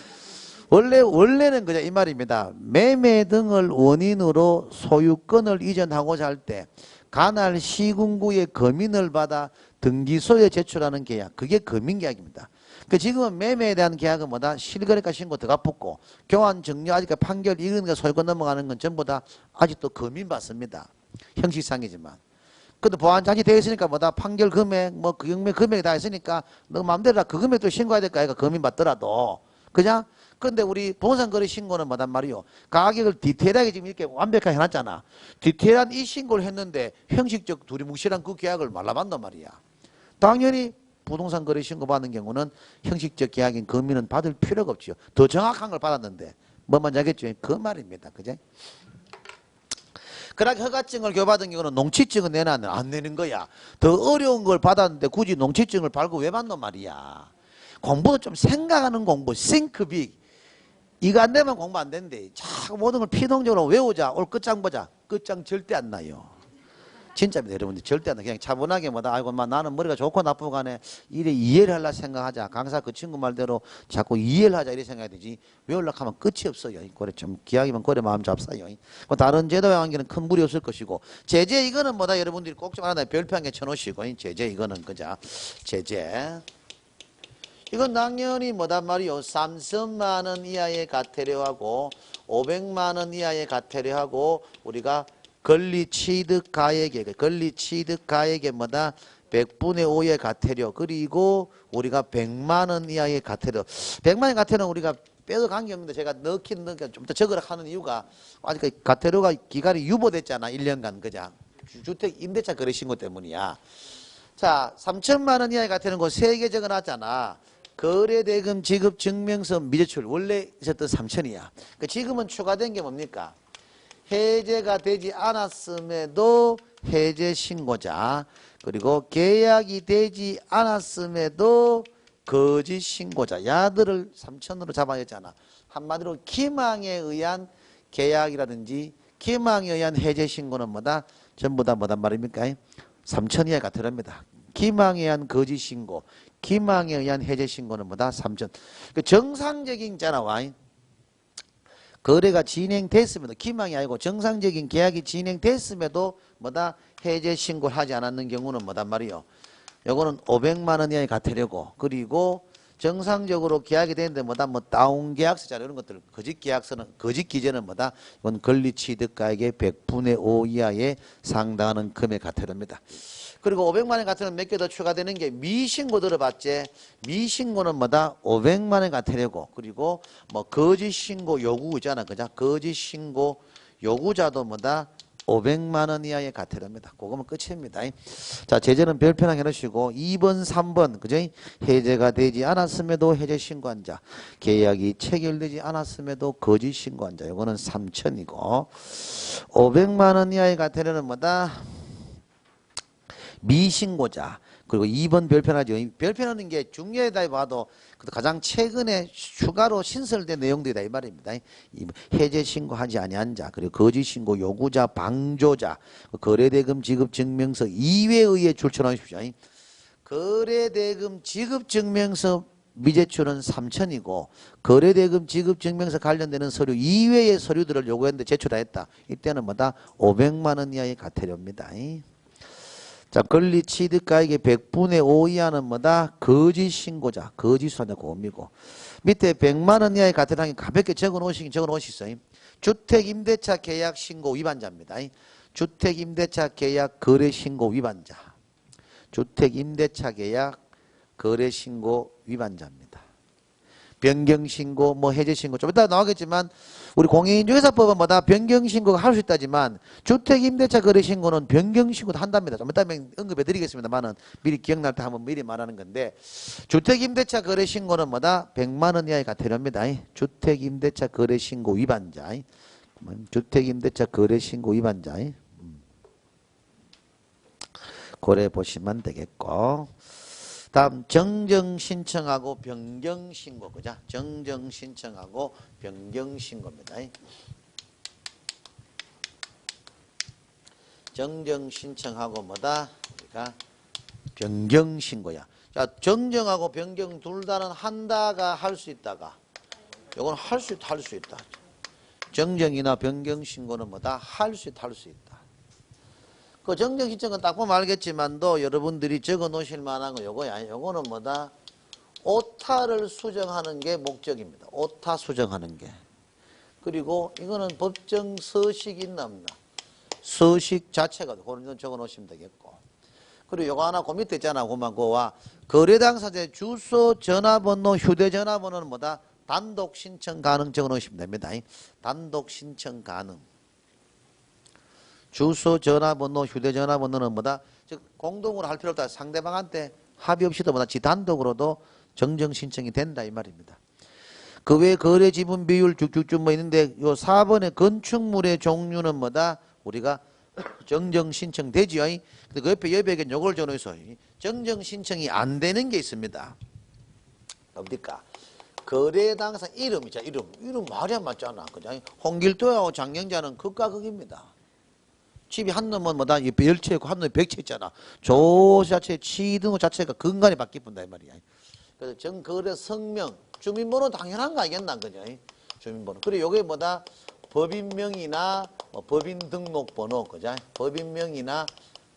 원래는 그냥 이 말입니다. 매매 등을 원인으로 소유권을 이전하고자 할 때 관할 시군구의 금인을 받아 등기소에 제출하는 계약, 그게 금인계약입니다. 그 지금은 매매에 대한 계약은 뭐다? 실거래가 신고 들어가 붙고 교환 정려 아직까지 판결 이거니까 소유권 넘어가는 건 전부 다 아직도 금인 받습니다. 형식상이지만. 근데 보안장치 되어 있으니까 뭐다? 판결 금액, 뭐 경매 금액이 다 있으니까 너 마음대로 그 금액도 신고해야 될 거 아이가 금인 받더라도. 그냥? 근데 우리 부동산 거래 신고는 뭐단 말이요? 가격을 디테일하게 지금 이렇게 완벽하게 해놨잖아. 디테일한 이 신고를 했는데 형식적 두리뭉실한 그 계약을 말라봤단 말이야. 당연히 부동산 거래 신고 받는 경우는 형식적 계약인 금인은 받을 필요가 없죠. 더 정확한 걸 받았는데 뭐만 하겠죠? 그 말입니다. 그제? 그러나 허가증을 교받은 경우는 농취증은 내놔는 안 내는 거야. 더 어려운 걸 받았는데 굳이 농취증을 발급 왜 받는 말이야. 공부도 좀 생각하는 공부, think big. 이거 안 되면 공부 안 된대. 자꾸 모든 걸 피동적으로 외우자. 오늘 끝장 보자. 끝장 절대 안 나요. 진짜입니다. 여러분들 절대 안 나. 그냥 차분하게 뭐다. 아이고 나는 머리가 좋고 나쁘고 간에 이래 이해를 하려 생각하자. 강사 그 친구 말대로 자꾸 이해를 하자 이래 생각해야 되지. 외우려고 하면 끝이 없어요. 고래 좀 기약이면 고래 마음 잡사요. 다른 제도와 관계는 큰 무리 없을 것이고 제재 이거는 뭐다. 여러분들이 꼭 좀 알아야 별표한 게 쳐놓으시고 제재 이거는 그자 제재 이건 당연히 뭐단 말이요. 3천만 원 이하의 과태료하고 500만 원 이하의 과태료하고 우리가 권리취득가액에 뭐다 100분의 5의 가태료 그리고 우리가 100만 원 이하의 가태료 100만 원 가태료는 우리가 빼도 관계없는데 제가 넣긴 넣으니까 좀 더 적으라 하는 이유가 아직 가태료가 기간이 유보됐잖아 1년간 그냥 주택 임대차 거래 신고 때문이야. 자 3천만 원 이하의 가태료는 그 3개 적어놨잖아. 거래대금 지급 증명서 미제출 원래 있었던 3천이야. 그 지금은 추가된 게 뭡니까? 해제가 되지 않았음에도 해제 신고자 그리고 계약이 되지 않았음에도 거짓 신고자 야들을 3천으로 잡아야잖아. 한마디로 기망에 의한 계약이라든지 기망에 의한 해제 신고는 뭐다? 전부 다 뭐단 말입니까? 3천 이하가 들어갑니다. 기망에 의한 거짓 신고, 기망에 의한 해제 신고는 뭐다? 3천. 그 정상적인 자나와 거래가 진행됐음에도 기망이 아니고 정상적인 계약이 진행됐음에도 뭐다? 해제 신고를 하지 않았는 경우는 뭐단 말이요? 요거는 500만 원 이하의 가태료고 그리고 정상적으로 계약이 되는데 뭐다? 뭐 다운 계약서잖아 이런 것들 거짓 계약서는 거짓 기재는 뭐다? 이건 권리 취득가액의 100분의 5 이하에 상당하는 금액 가태료입니다. 그리고 500만 원 가태료는 몇 개 더 추가되는 게 미신고 들어봤지? 미신고는 뭐다? 500만 원 가태료고 그리고 뭐 거짓 신고 요구 있잖아. 그죠? 거짓 신고 요구자도 뭐다? 500만 원 이하의 가태료입니다. 그거면 끝입니다. 자, 제재는 별표나 해놓으시고 2번, 3번 그죠? 해제가 되지 않았음에도 해제 신고한 자, 계약이 체결되지 않았음에도 거짓 신고한 자, 이거는 3천이고 500만 원 이하의 가태료는 뭐다? 미신고자. 그리고 2번 별표나죠. 별표나는 게 중요하다 봐도 가장 최근에 추가로 신설된 내용들이다 이 말입니다. 해제 신고하지 아니한 자, 그리고 거짓 신고 요구자, 방조자, 거래대금 지급 증명서 이외에 의해 출처하십시오. 거래대금 지급 증명서 미제출은 3천이고 거래대금 지급 증명서 관련되는 서류 이외의 서류들을 요구했는데 제출하였다. 이때는 뭐다? 500만 원 이하의 가태료입니다. 자, 권리 취득가액의 100분의 5 이하는 뭐다? 거짓 신고자, 거짓 수사자 고음이고 밑에 100만 원 이하의 가태료는 가볍게 적어놓으시어요. 주택임대차 계약 신고 위반자입니다. 주택임대차 계약 거래 신고 위반자. 주택임대차 계약 거래 신고 위반자입니다. 변경신고, 뭐 해제신고 좀 이따 나오겠지만 우리 공인중개사법은 뭐다? 변경신고가 할 수 있다지만 주택임대차 거래신고는 변경신고도 한답니다. 좀 이따 언급해 드리겠습니다만은 미리 기억날 때 한번 미리 말하는 건데 주택임대차 거래신고는 뭐다? 100만 원 이하의 가태료입니다. 주택임대차 거래신고 위반자. 주택임대차 거래신고 위반자. 고려해 보시면 되겠고 다음 정정 신청하고 변경 신고 그죠? 정정 신청하고 변경 신고입니다. 정정 신청하고 뭐다? 우리가 변경 신고야. 자, 정정하고 변경 둘 다는 한다가 할 수 있다가 요건 할 수 있다. 정정이나 변경 신고는 뭐다? 할 수 있다. 그 정정 신청은 딱 보면 알겠지만도 여러분들이 적어 놓으실 만한 거 요거야. 요거는 뭐다? 오타를 수정하는 게 목적입니다. 오타 수정하는 게. 그리고 이거는 법정 서식이 있나 없나? 서식 자체가 그런 건 적어 놓으시면 되겠고. 그리고 요거 하나 그 밑에 있잖아. 그만 그와 거래 당사자의 주소, 전화번호, 휴대전화번호는 뭐다? 단독 신청 가능 적어 놓으시면 됩니다. 단독 신청 가능. 주소, 전화번호, 휴대전화번호는 뭐다? 즉 공동으로 할 필요 없다. 상대방한테 합의 없이도 뭐다? 지 단독으로도 정정 신청이 된다 이 말입니다. 그 외 거래 지분 비율 쭉쭉쭉 뭐 있는데 요 4번의 건축물의 종류는 뭐다? 우리가 정정 신청 되지요. 근데 그 옆에 여백에 요걸 적어서 정정 신청이 안 되는 게 있습니다. 뭡니까? 거래 당사 이름이죠. 이름 말이 안 맞잖아. 그냥 홍길도하고 장영자는 극과 극입니다. 집이 한 놈은 뭐다? 열채 있고 한 놈이 백채 있잖아. 조 자체 취등호 자체가 근간이 바뀌분다 이 말이야. 그래서 정거래 성명, 주민번호 당연한 거 아니겠나 그죠? 주민번호. 그리고 요게 뭐다? 법인명이나 뭐 법인 등록번호 그죠? 법인명이나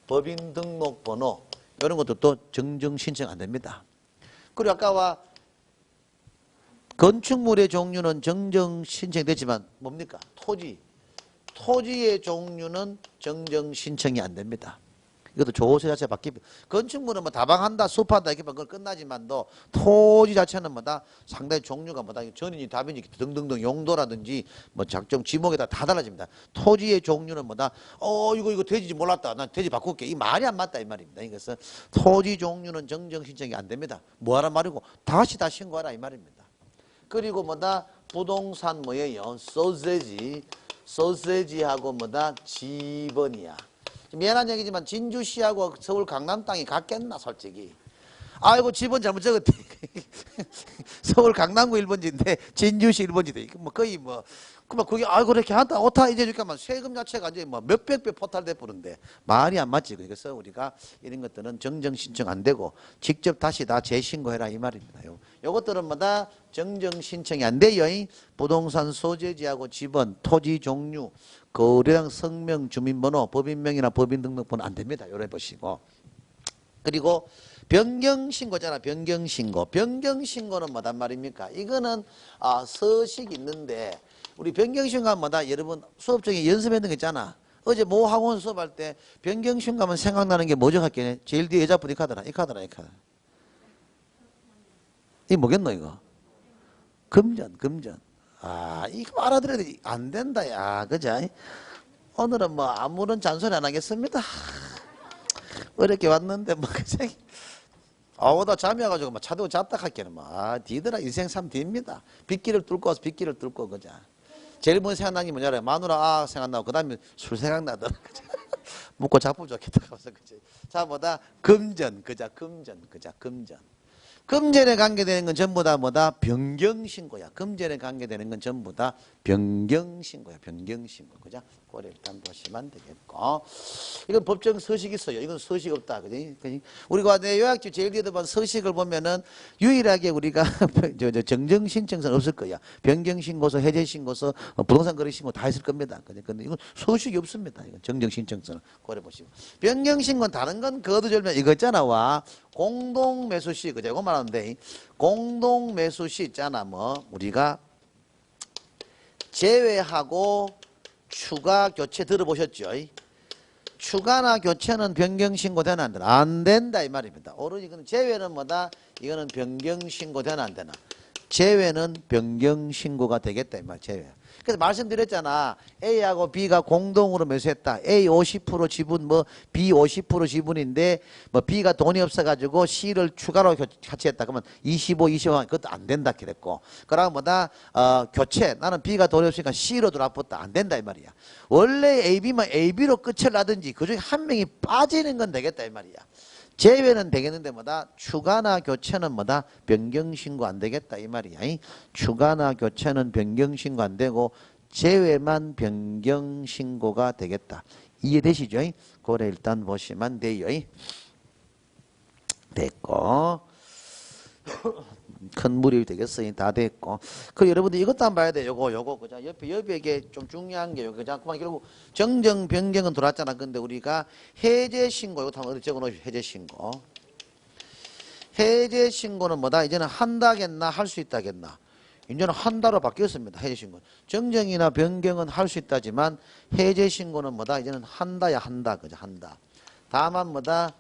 법인 등록번호 이런 것도 또 정정 신청 안 됩니다. 그리고 아까와 건축물의 종류는 정정 신청되지만 뭡니까? 토지의 종류는 정정 신청이 안 됩니다. 이것도 조세 자체 바뀌면 건축물은 뭐 다방한다, 숲한다 이렇게 그걸 끝나지만도 토지 자체는 뭐다 상당히 종류가 뭐다 전인지 다빈지 등등등 용도라든지 뭐 작정 지목에다 다 달라집니다. 토지의 종류는 뭐다 이거 돼지지 몰랐다. 난 돼지 바꿀게. 이 말이 안 맞다 이 말입니다. 이것은 토지 종류는 정정 신청이 안 됩니다. 뭐하란 말이고 다시 신고하라 이 말입니다. 그리고 뭐다 부동산 뭐예요? 소세지하고 뭐다 지번이야. 미안한 얘기지만 진주시하고 서울 강남 땅이 같겠나 솔직히. 아이고 지번 잘못 적었대. 서울 강남구 1번지인데 진주시 1번지대. 뭐 거의 뭐 그만 그게 아이고 그렇게 한다 오타 이제 줄까만 세금 자체가 이제 뭐 몇백 배 포탈돼 버는데 말이 안 맞지. 그래서 우리가 이런 것들은 정정 신청 안 되고 직접 다시 다 재신고해라 이 말입니다. 요것들은 뭐다 정정 신청이 안 돼요. 부동산 소재지하고 지번, 토지 종류, 거래량 성명, 주민번호, 법인명이나 법인등록번호 안 됩니다. 요래 보시고. 그리고 변경신고잖아. 변경신고. 변경신고는 뭐단 말입니까? 이거는 서식 있는데 우리 변경신고하면 뭐다? 여러분 수업 중에 연습했는 거 있잖아. 어제 모 학원 수업할 때 변경신고하면 생각나는 게 뭐죠? 할게 제일 뒤에 여자분 이 카드라. 이 카드라. 이게 뭐겠노 이거? 금전. 이거 알아들어야 돼. 안 된다 야. 그죠? 오늘은 뭐 아무런 잔소리 안 하겠습니다. 어렵게 왔는데 뭐 그냥 나 잠이 와가지고 막 차도 잤다 할게는 뒤더라 인생 참 뒤입니다. 빗길을 뚫고 와서 빗길을 뚫고 그죠. 제일 먼저 생각나는 게 뭐냐래 마누라 생각나고 그 다음에 술 생각나더라. 묵고 잡으면 좋겠다 하면서 그지. 자 뭐다 금전. 금전에 관계되는 건 전부 다 뭐다? 변경신고야. 금전에 관계되는 건 전부 다 변경신고야. 변경신고. 그죠? 그걸 일단 보시면 되겠고. 이건 법정 서식이 있어요. 이건 서식 없다. 그지? 우리가 내 요약집 제일 뒤에 본 서식을 보면은 유일하게 우리가 정정신청서는 없을 거야. 변경신고서, 해제신고서, 부동산 거래신고 다 있을 겁니다. 근데 이건 서식이 없습니다. 이건 정정신청서는. 그래 보시고. 변경신고는 다른 건 거두절면 이거 있잖아. 공동매수시. 그죠? 이거 말하는데, 공동매수시 있잖아. 우리가 제외하고 추가 교체 들어보셨죠? 추가나 교체는 변경신고 되나 안 되나? 안 된다 이 말입니다. 오로지 이거는 제외는 뭐다? 이거는 변경신고 되나 안 되나? 제외는 변경신고가 되겠다 이 말. 제외. 그래서 말씀드렸잖아. A하고 B가 공동으로 매수했다. A 50% 지분 B 50% 지분인데 B가 돈이 없어가지고 C를 추가로 같이 했다. 그러면 25 그것도 안 된다 그랬고. 그러면 뭐다? 교체. 나는 B가 돈이 없으니까 C로 들어왔다. 안 된다 이 말이야. 원래 AB만 AB로 끝을 나든지 그중에 한 명이 빠지는 건 되겠다 이 말이야. 제외는 되겠는데 뭐다? 추가나 교체는 뭐다? 변경신고 안 되겠다 이 말이야. 추가나 교체는 변경신고 안 되고 제외만 변경신고가 되겠다. 이해되시죠? 그래 일단 보시면 돼요. 됐고 큰 무리 되겠어요. 다 됐고. 그리고 여러분들 이것도 한번 봐야 돼. 요거 그죠? 옆에 이게 좀 중요한 게 그죠? 그만 결국 정정 변경은 들어왔잖아. 근데 우리가 해제 신고 이것도 한번 어디 적어 놓으십시오. 해제 신고. 해제 신고는 뭐다? 이제는 한다겠나 할 수 있다겠나. 이제는 한다로 바뀌었습니다. 해제 신고. 정정이나 변경은 할 수 있다지만 해제 신고는 뭐다? 이제는 한다야 한다. 그죠? 한다. 다만 뭐다?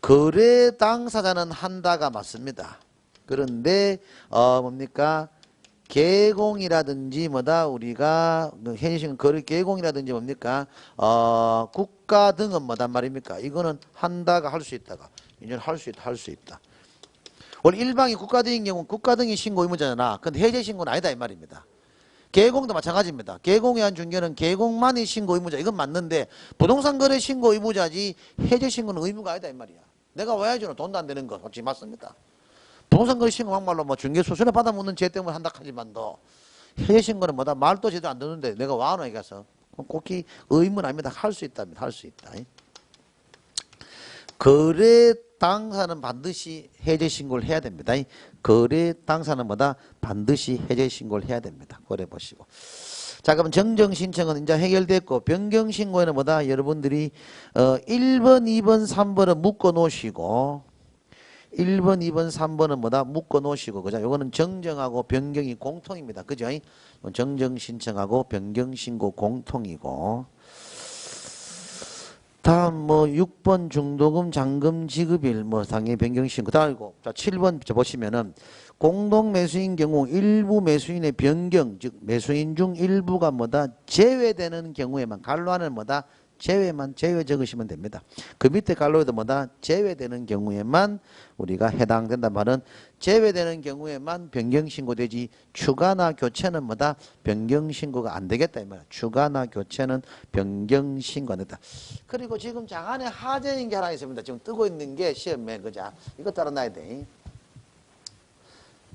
거래 당사자는 한다가 맞습니다. 그런데 뭡니까? 개공이라든지 뭐다 우리가 현실 거래 개공이라든지 뭡니까? 국가 등은 뭐단 말입니까? 이거는 한다가 할 수 있다가 이제는 할 수 있다. 원래 일방이 국가 등인 경우는 국가 등이 신고 의무자잖아. 근데 해제 신고는 아니다 이 말입니다. 개공도 마찬가지입니다. 개공에 한 중개는 개공만이 신고 의무자. 이건 맞는데 부동산 거래 신고 의무자지 해제 신고는 의무가 아니다 이 말이야. 내가 와야지 돈도 안 되는 거 솔직히 맞습니다. 부동산 거래 신고 막말로 중개 수수료 받아먹는 죄 때문에 한다 하지만도 해제 신고는 뭐다 말도 제대로 안 듣는데 내가 와노에 가서 꼭히 의무는 아닙니다. 할 수 있답니다. 할 수 있다. 거래 당사는 반드시 해제 신고를 해야 됩니다. 거래 당사는 뭐다 반드시 해제 신고를 해야 됩니다. 그래 보시고. 자 그럼 정정 신청은 이제 해결됐고 변경 신고에는 뭐다 여러분들이 1번, 2번, 3번은 묶어 놓으시고 1번, 2번, 3번은 뭐다 묶어 놓으시고 그죠? 요거는 정정하고 변경이 공통입니다. 그죠? 정정 신청하고 변경 신고 공통이고 다음 뭐 6번 중도금 잔금 지급일 뭐 상해 변경 신고 다음이고 자 7번 보시면은 공동 매수인 경우 일부 매수인의 변경 즉 매수인 중 일부가 뭐다 제외되는 경우에만 갈로하는 뭐다 제외만 제외 적으시면 됩니다. 그 밑에 갈로에도 뭐다 제외되는 경우에만 우리가 해당된다 말은 제외되는 경우에만 변경 신고되지 추가나 교체는 뭐다 변경 신고가 안 되겠다 이 말이야. 추가나 교체는 변경 신고 안 된다. 그리고 지금 장안에 하재인 게 하나 있습니다. 지금 뜨고 있는 게 시험에 그자 이거 따라놔야 돼.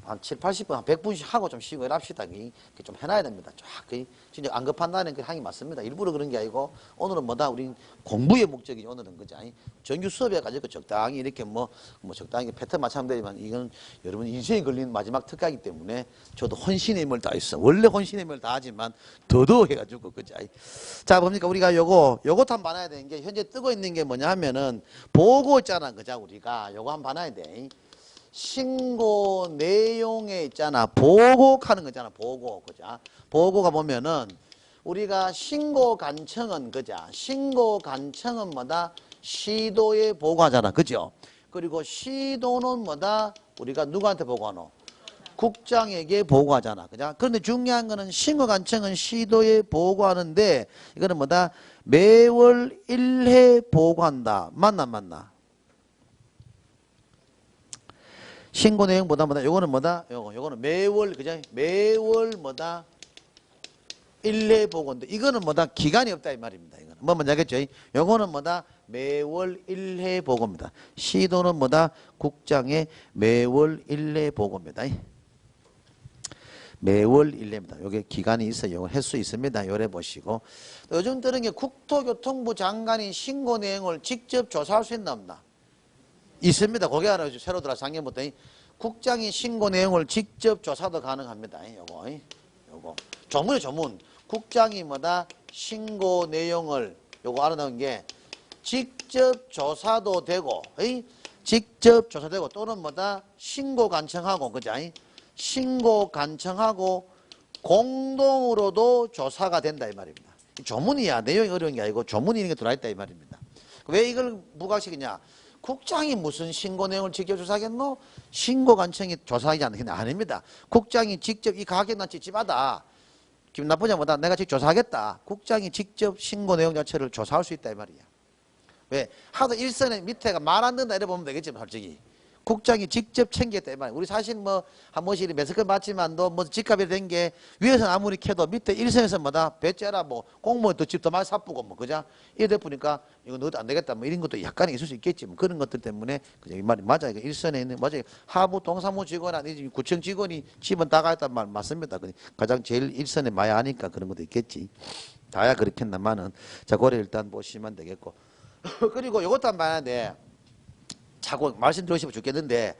한 7, 80분, 한 100분씩 하고 좀 쉬고 이랍시다. 좀 해놔야 됩니다. 쫙, 진짜 안 급한다는 그 항이 맞습니다. 일부러 그런 게 아니고, 오늘은 뭐다, 우리 공부의 목적이 오늘은 그죠. 정규 수업에 가지고 적당히 이렇게 뭐 적당히 패턴 맞추면 되지만, 이건 여러분 인생이 걸리는 마지막 특가이기 때문에, 저도 혼신의 힘을 다했어. 원래 혼신의 힘을 다하지만, 더더욱 해가지고, 그죠. 자, 뭡니까? 우리가 요것도 한번 봐놔야 되는 게, 현재 뜨고 있는 게 뭐냐 하면은, 보고 있잖아. 그죠. 우리가 요거 한번 봐놔야 돼. 신고 내용에 있잖아. 보고하는 거 있잖아. 보고. 그죠? 보고가 보면은 우리가 신고 간청은 그죠? 신고 간청은 뭐다? 시도에 보고하잖아. 그죠? 그리고 시도는 뭐다? 우리가 누구한테 보고하노? 국장에게 보고하잖아. 그죠? 그런데 중요한 거는 신고 간청은 시도에 보고하는데 이거는 뭐다? 매월 1회 보고한다. 맞나 안 맞나? 신고 내용보다 뭐다? 요거는 뭐다? 요거는 매월, 그죠? 매월 뭐다? 1회 보고인데, 이거는 뭐다? 기간이 없다, 이 말입니다. 이거는. 뭐 뭔지 알겠죠? 요거는 뭐다? 매월 1회 보고입니다. 시도는 뭐다? 국장의 매월 1회 보고입니다. 매월 1회입니다. 요게 기간이 있어요. 할 수 있습니다. 요래 보시고. 요즘 들은 게 국토교통부 장관이 신고 내용을 직접 조사할 수 있나 없나? 있습니다. 거기 하나 새로 들어 작년부터 국장이 신고 내용을 직접 조사도 가능합니다. 요거 조문이 조문. 국장이 뭐다 신고 내용을 요거 알아놓은 게 직접 조사도 되고, 직접 조사되고 또는 뭐다 신고 간청하고, 그죠? 신고 간청하고 공동으로도 조사가 된다 이 말입니다. 조문이야. 내용이 어려운 게 아니고 조문이 있는 게 들어있다 이 말입니다. 왜 이걸 부각시키냐? 국장이 무슨 신고 내용을 직접 조사하겠노? 신고 간청이 조사하지 않겠냐? 아닙니다. 국장이 직접 이 가격단체 집마다 기분 나쁘지 못하 내가 직접 조사하겠다. 국장이 직접 신고 내용 자체를 조사할 수 있다 이 말이야. 왜? 하도 일선에 밑에가 말 안 듣는다 이래 보면 되겠지만 솔직히. 국장이 직접 챙겼다 이 말이야. 우리 사실 뭐 한 번씩 매스컷 맞지만도 뭐 집값이 된 게 위에서는 아무리 캐도 밑에 일선에서 뭐다 배째라 뭐 공무원 더 집 더 많이 사쁘고 뭐 그죠? 이래 보니까 이거 넣어도 안 되겠다 뭐 이런 것도 약간 있을 수 있겠지 뭐 그런 것들 때문에 그죠? 이 말이 맞아요. 일선에 있는 맞아요. 하부 동사무 직원 아니지 구청 직원이 집은 다 가있단 말 맞습니다. 가장 제일 일선에 마야 하니까 그런 것도 있겠지. 다야 그렇겠나마는 자 고래 일단 보시면 되겠고 그리고 이것도 한번 봐야 돼. 자꾸 말씀 들으시면 좋겠는데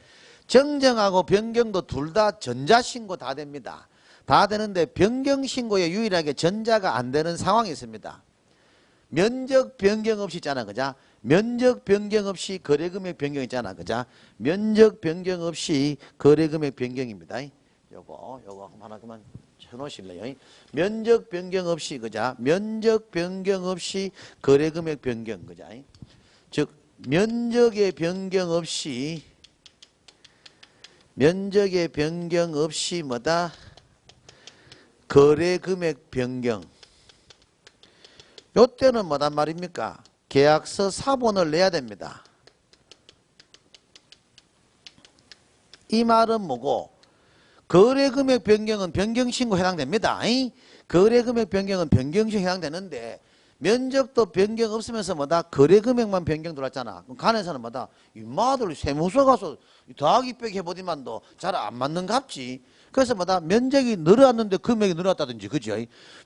정정하고 변경도 둘 다 전자신고 다 됩니다. 다 되는데 변경신고에 유일하게 전자가 안 되는 상황이 있습니다. 면적 변경 없이 있잖아. 그죠? 면적 변경 없이 거래금액 변경 있잖아. 그죠? 면적 변경 없이 거래금액 변경입니다. 요거 하나 그만 쳐놓으실래요? 면적 변경 없이 그죠? 면적 변경 없이 거래금액 변경 그죠? 즉 면적의 변경 없이 뭐다? 거래 금액 변경. 요때는 뭐단 말입니까? 계약서 사본을 내야 됩니다. 이 말은 뭐고? 거래 금액 변경은 변경신고 해당됩니다. 거래 금액 변경은 변경신고 해당되는데 면적도 변경 없으면서 뭐다 거래 금액만 변경 들어왔잖아. 그럼 간에서는 뭐다 이마들 세무서 가서 더하기 빼기 해보지만도 잘 안 맞는 값지. 그래서 뭐다 면적이 늘어났는데 금액이 늘어났다든지 그죠?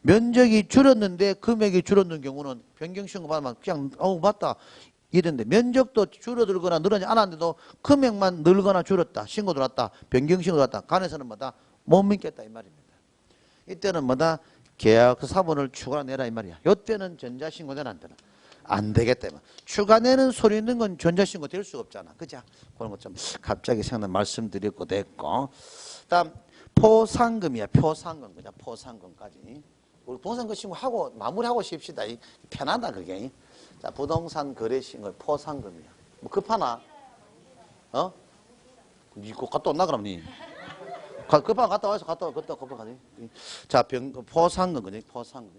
면적이 줄었는데 금액이 줄었는 경우는 변경 신고 받으면 그냥 맞다 이랬는데 면적도 줄어들거나 늘어나지 않았는데도 금액만 늘거나 줄었다 신고 들어왔다 변경 신고 들어왔다 간에서는 뭐다 못 믿겠다 이 말입니다. 이때는 뭐다 계약서 사본을 추가내라 이 말이야. 이때는 전자신고는 안 되나? 안 되겠다. 추가내는 소리 있는 건 전자신고 될 수가 없잖아. 그죠? 그런 것 좀 갑자기 생각나 말씀드렸고 됐고. 다음 포상금이야. 포상금. 그죠? 포상금까지. 우리 포상금 신고하고 마무리하고 싶시다. 편하다 그게. 자, 부동산 거래 신고 포상금이야. 뭐 급하나? 어? 니거 갔다 온나 그럼 니? 급하면 갔다 와서 갔다 가지. 자, 포상금 그지? 포상금.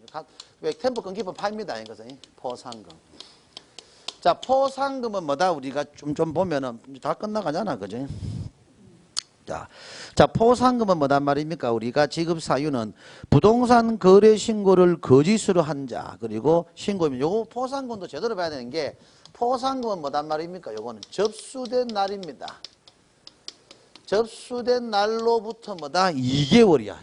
왜 템포 끊기면 파입니다. 이것은 포상금. 자, 포상금은 뭐다? 우리가 좀 보면은 다 끝나가잖아, 그지? 자, 포상금은 뭐단 말입니까? 우리가 지급 사유는 부동산 거래 신고를 거짓으로 한 자, 그리고 신고이면 요거 포상금도 제대로 봐야 되는 게 포상금은 뭐단 말입니까? 요거는 접수된 날입니다. 접수된 날로부터 뭐다? 2개월이야.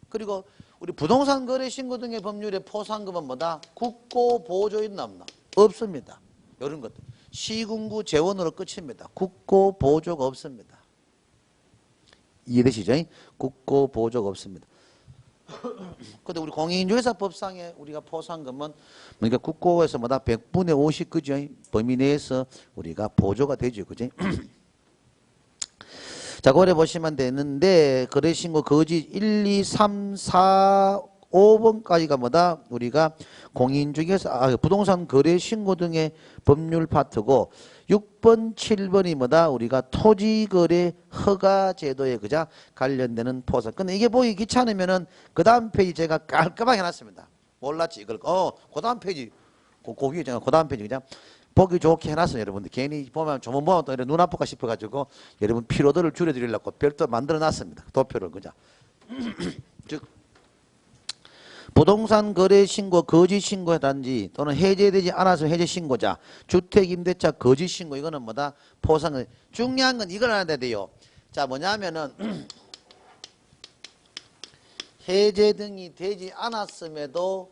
그리고 우리 부동산 거래 신고 등의 법률의 포상금은 뭐다? 국고 보조 있나 없나? 없습니다. 이런 것들. 시군구 재원으로 끝입니다. 국고 보조가 없습니다. 이해되시죠? 국고 보조가 없습니다. 근데 우리 공인중개사법상에 우리가 포상금은 그러니까 국고에서 뭐다 100분의 50 그죠? 범위 내에서 우리가 보조가 되죠, 그죠? 자, 고래 보시면 되는데 거래신고 거짓 1, 2, 3, 4, 5번까지가 뭐다? 우리가 공인중개사 부동산 거래신고 등의 법률 파트고 6번, 7번이 뭐다? 우리가 토지거래 허가제도에 그자 관련되는 포상. 근데 이게 보기 귀찮으면은 그 다음 페이지 제가 깔끔하게 해놨습니다. 몰랐지 이걸. 그 다음 페이지 고기 있잖아. 그 다음 페이지 그냥 보기 좋게 해놨어요, 여러분들. 괜히 보면 조문 보면 또 눈 아플까 싶어가지고 여러분 피로도를 줄여드리려고 별도 만들어놨습니다. 도표를 그자. 즉 부동산 거래 신고 거짓 신고단지 또는 해제되지 않아서 해제 신고자 주택 임대차 거짓 신고 이거는 뭐다? 포상. 중요한 건 이걸 알아야 돼요. 자, 뭐냐면은 해제 등이 되지 않았음에도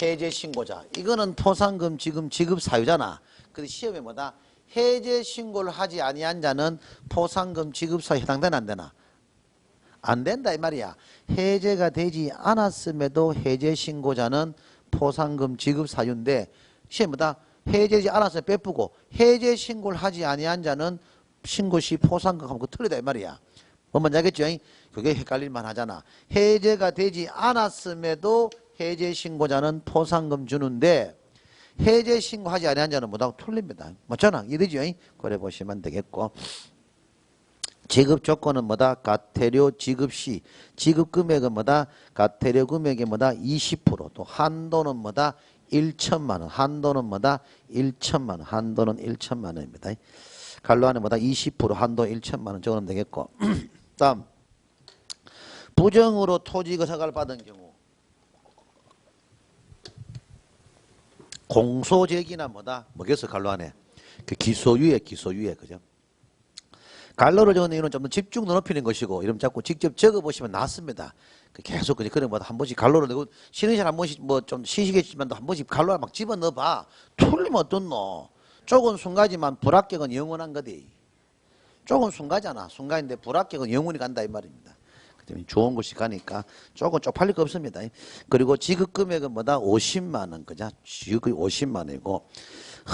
해제 신고자. 이거는 포상금 지금 지급 사유잖아. 근데 시험에 뭐다? 해제 신고를 하지 아니한 자는 포상금 지급 사유에 해당되나 안 되나? 안 된다 이 말이야. 해제가 되지 않았음에도 해제 신고자는 포상금 지급 사유인데 시험에 뭐다? 해제되지 않았으면 빼쁘고 해제 신고를 하지 아니한 자는 신고 시 포상금 하면 그거 틀리다 이 말이야. 뭔지 알겠죠? 그게 헷갈릴만 하잖아. 해제가 되지 않았음에도 해제 신고자는 포상금 주는데 해제 신고하지 아니한 자는 뭐다고 틀립니다. 맞잖아. 이러죠? 그래 보시면 되겠고. 지급 조건은 뭐다? 가태료 지급 시 지급 금액은 뭐다? 가태료 금액의 뭐다? 20% 또 한도는 뭐다? 1천만 원. 한도는 뭐다? 1천만 원. 한도는 1천만 원입니다. 갈로 안에 뭐다? 20% 한도 1천만 원 적으면 되겠고. 다음 부정으로 토지 허가를 받은 경우 공소제기나 뭐다? 뭐겠어 갈로 안에 그 기소유예 그죠? 갈로를 적는 이유는 좀 더 집중 높이는 것이고 이러면 자꾸 직접 적어보시면 낫습니다. 계속 그래 뭐 한 번씩 갈로를 내고 쉬는 시간 한 번씩 뭐 좀 쉬시겠지만 한 번씩 갈로를 막 집어넣어봐. 틀리면 어떻노? 쪽은 순간이지만 불합격은 영원한 거지. 쪽은 순간이잖아. 순간인데 불합격은 영원히 간다 이 말입니다. 그때문에 좋은 곳이 가니까 쪽은 쪽팔릴 거 없습니다. 그리고 지급 금액은 뭐다? 50만 원 그죠? 지급이 50만 원이고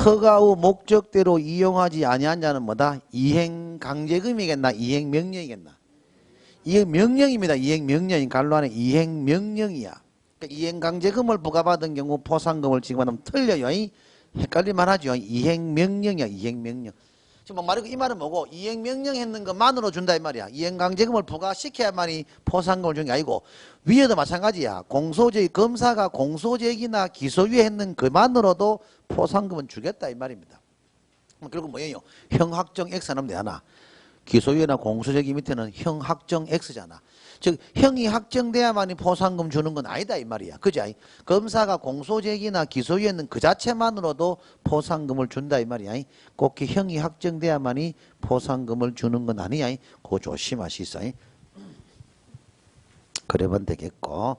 허가 후 목적대로 이용하지 아니한 자는 뭐다? 이행강제금이겠나? 이행명령이겠나? 이행명령입니다. 이행명령인 갈로 안에 이행명령이야. 그러니까 이행강제금을 부과받은 경우 포상금을 지급하면 틀려요. 헷갈릴만 하죠. 이행명령이야. 이행명령. 지금 말이고 이 말은 뭐고 이행명령 했는 것만으로 준다 이 말이야. 이행강제금을 부과시켜야만이 포상금을 주는 게 아니고 위에도 마찬가지야. 공소제기 검사가 공소제기나 기소유예 했는 것만으로도 포상금은 주겠다 이 말입니다. 결국 뭐예요? 형확정 X는 하면 되잖아. 기소유예나 공소제기 밑에는 형확정 X잖아. 즉 형이 확정돼야만이 포상금 주는 건 아니다 이 말이야. 그죠? 검사가 공소제기나 기소유예는 그 자체만으로도 포상금을 준다 이 말이야. 꼭 형이 확정돼야만이 포상금을 주는 건 아니야. 그거 조심하시소. 그러면 되겠고.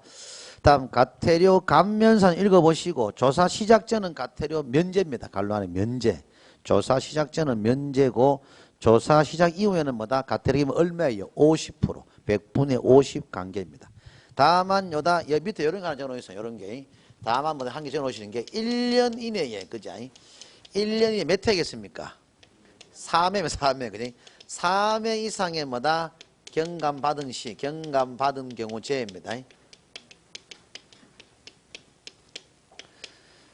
다음 가태료 감면산 읽어보시고 조사 시작 전은 가태료 면제입니다. 갈로 안에 면제. 조사 시작 전은 면제고 조사 시작 이후에는 뭐다? 가태료가 얼마예요? 50%. 100분의 50 관계입니다. 다만 요다 여기 밑에 이런 거 하나 적어놓으세요. 이런 게. 다만 뭐 한 개 적어놓으시는 게 1년 이내에 그죠? 1년 이내 몇 회겠습니까? 3회면 3회 그죠? 3회 이상의 뭐다? 경감받은 시 경감받은 경우 제입니다.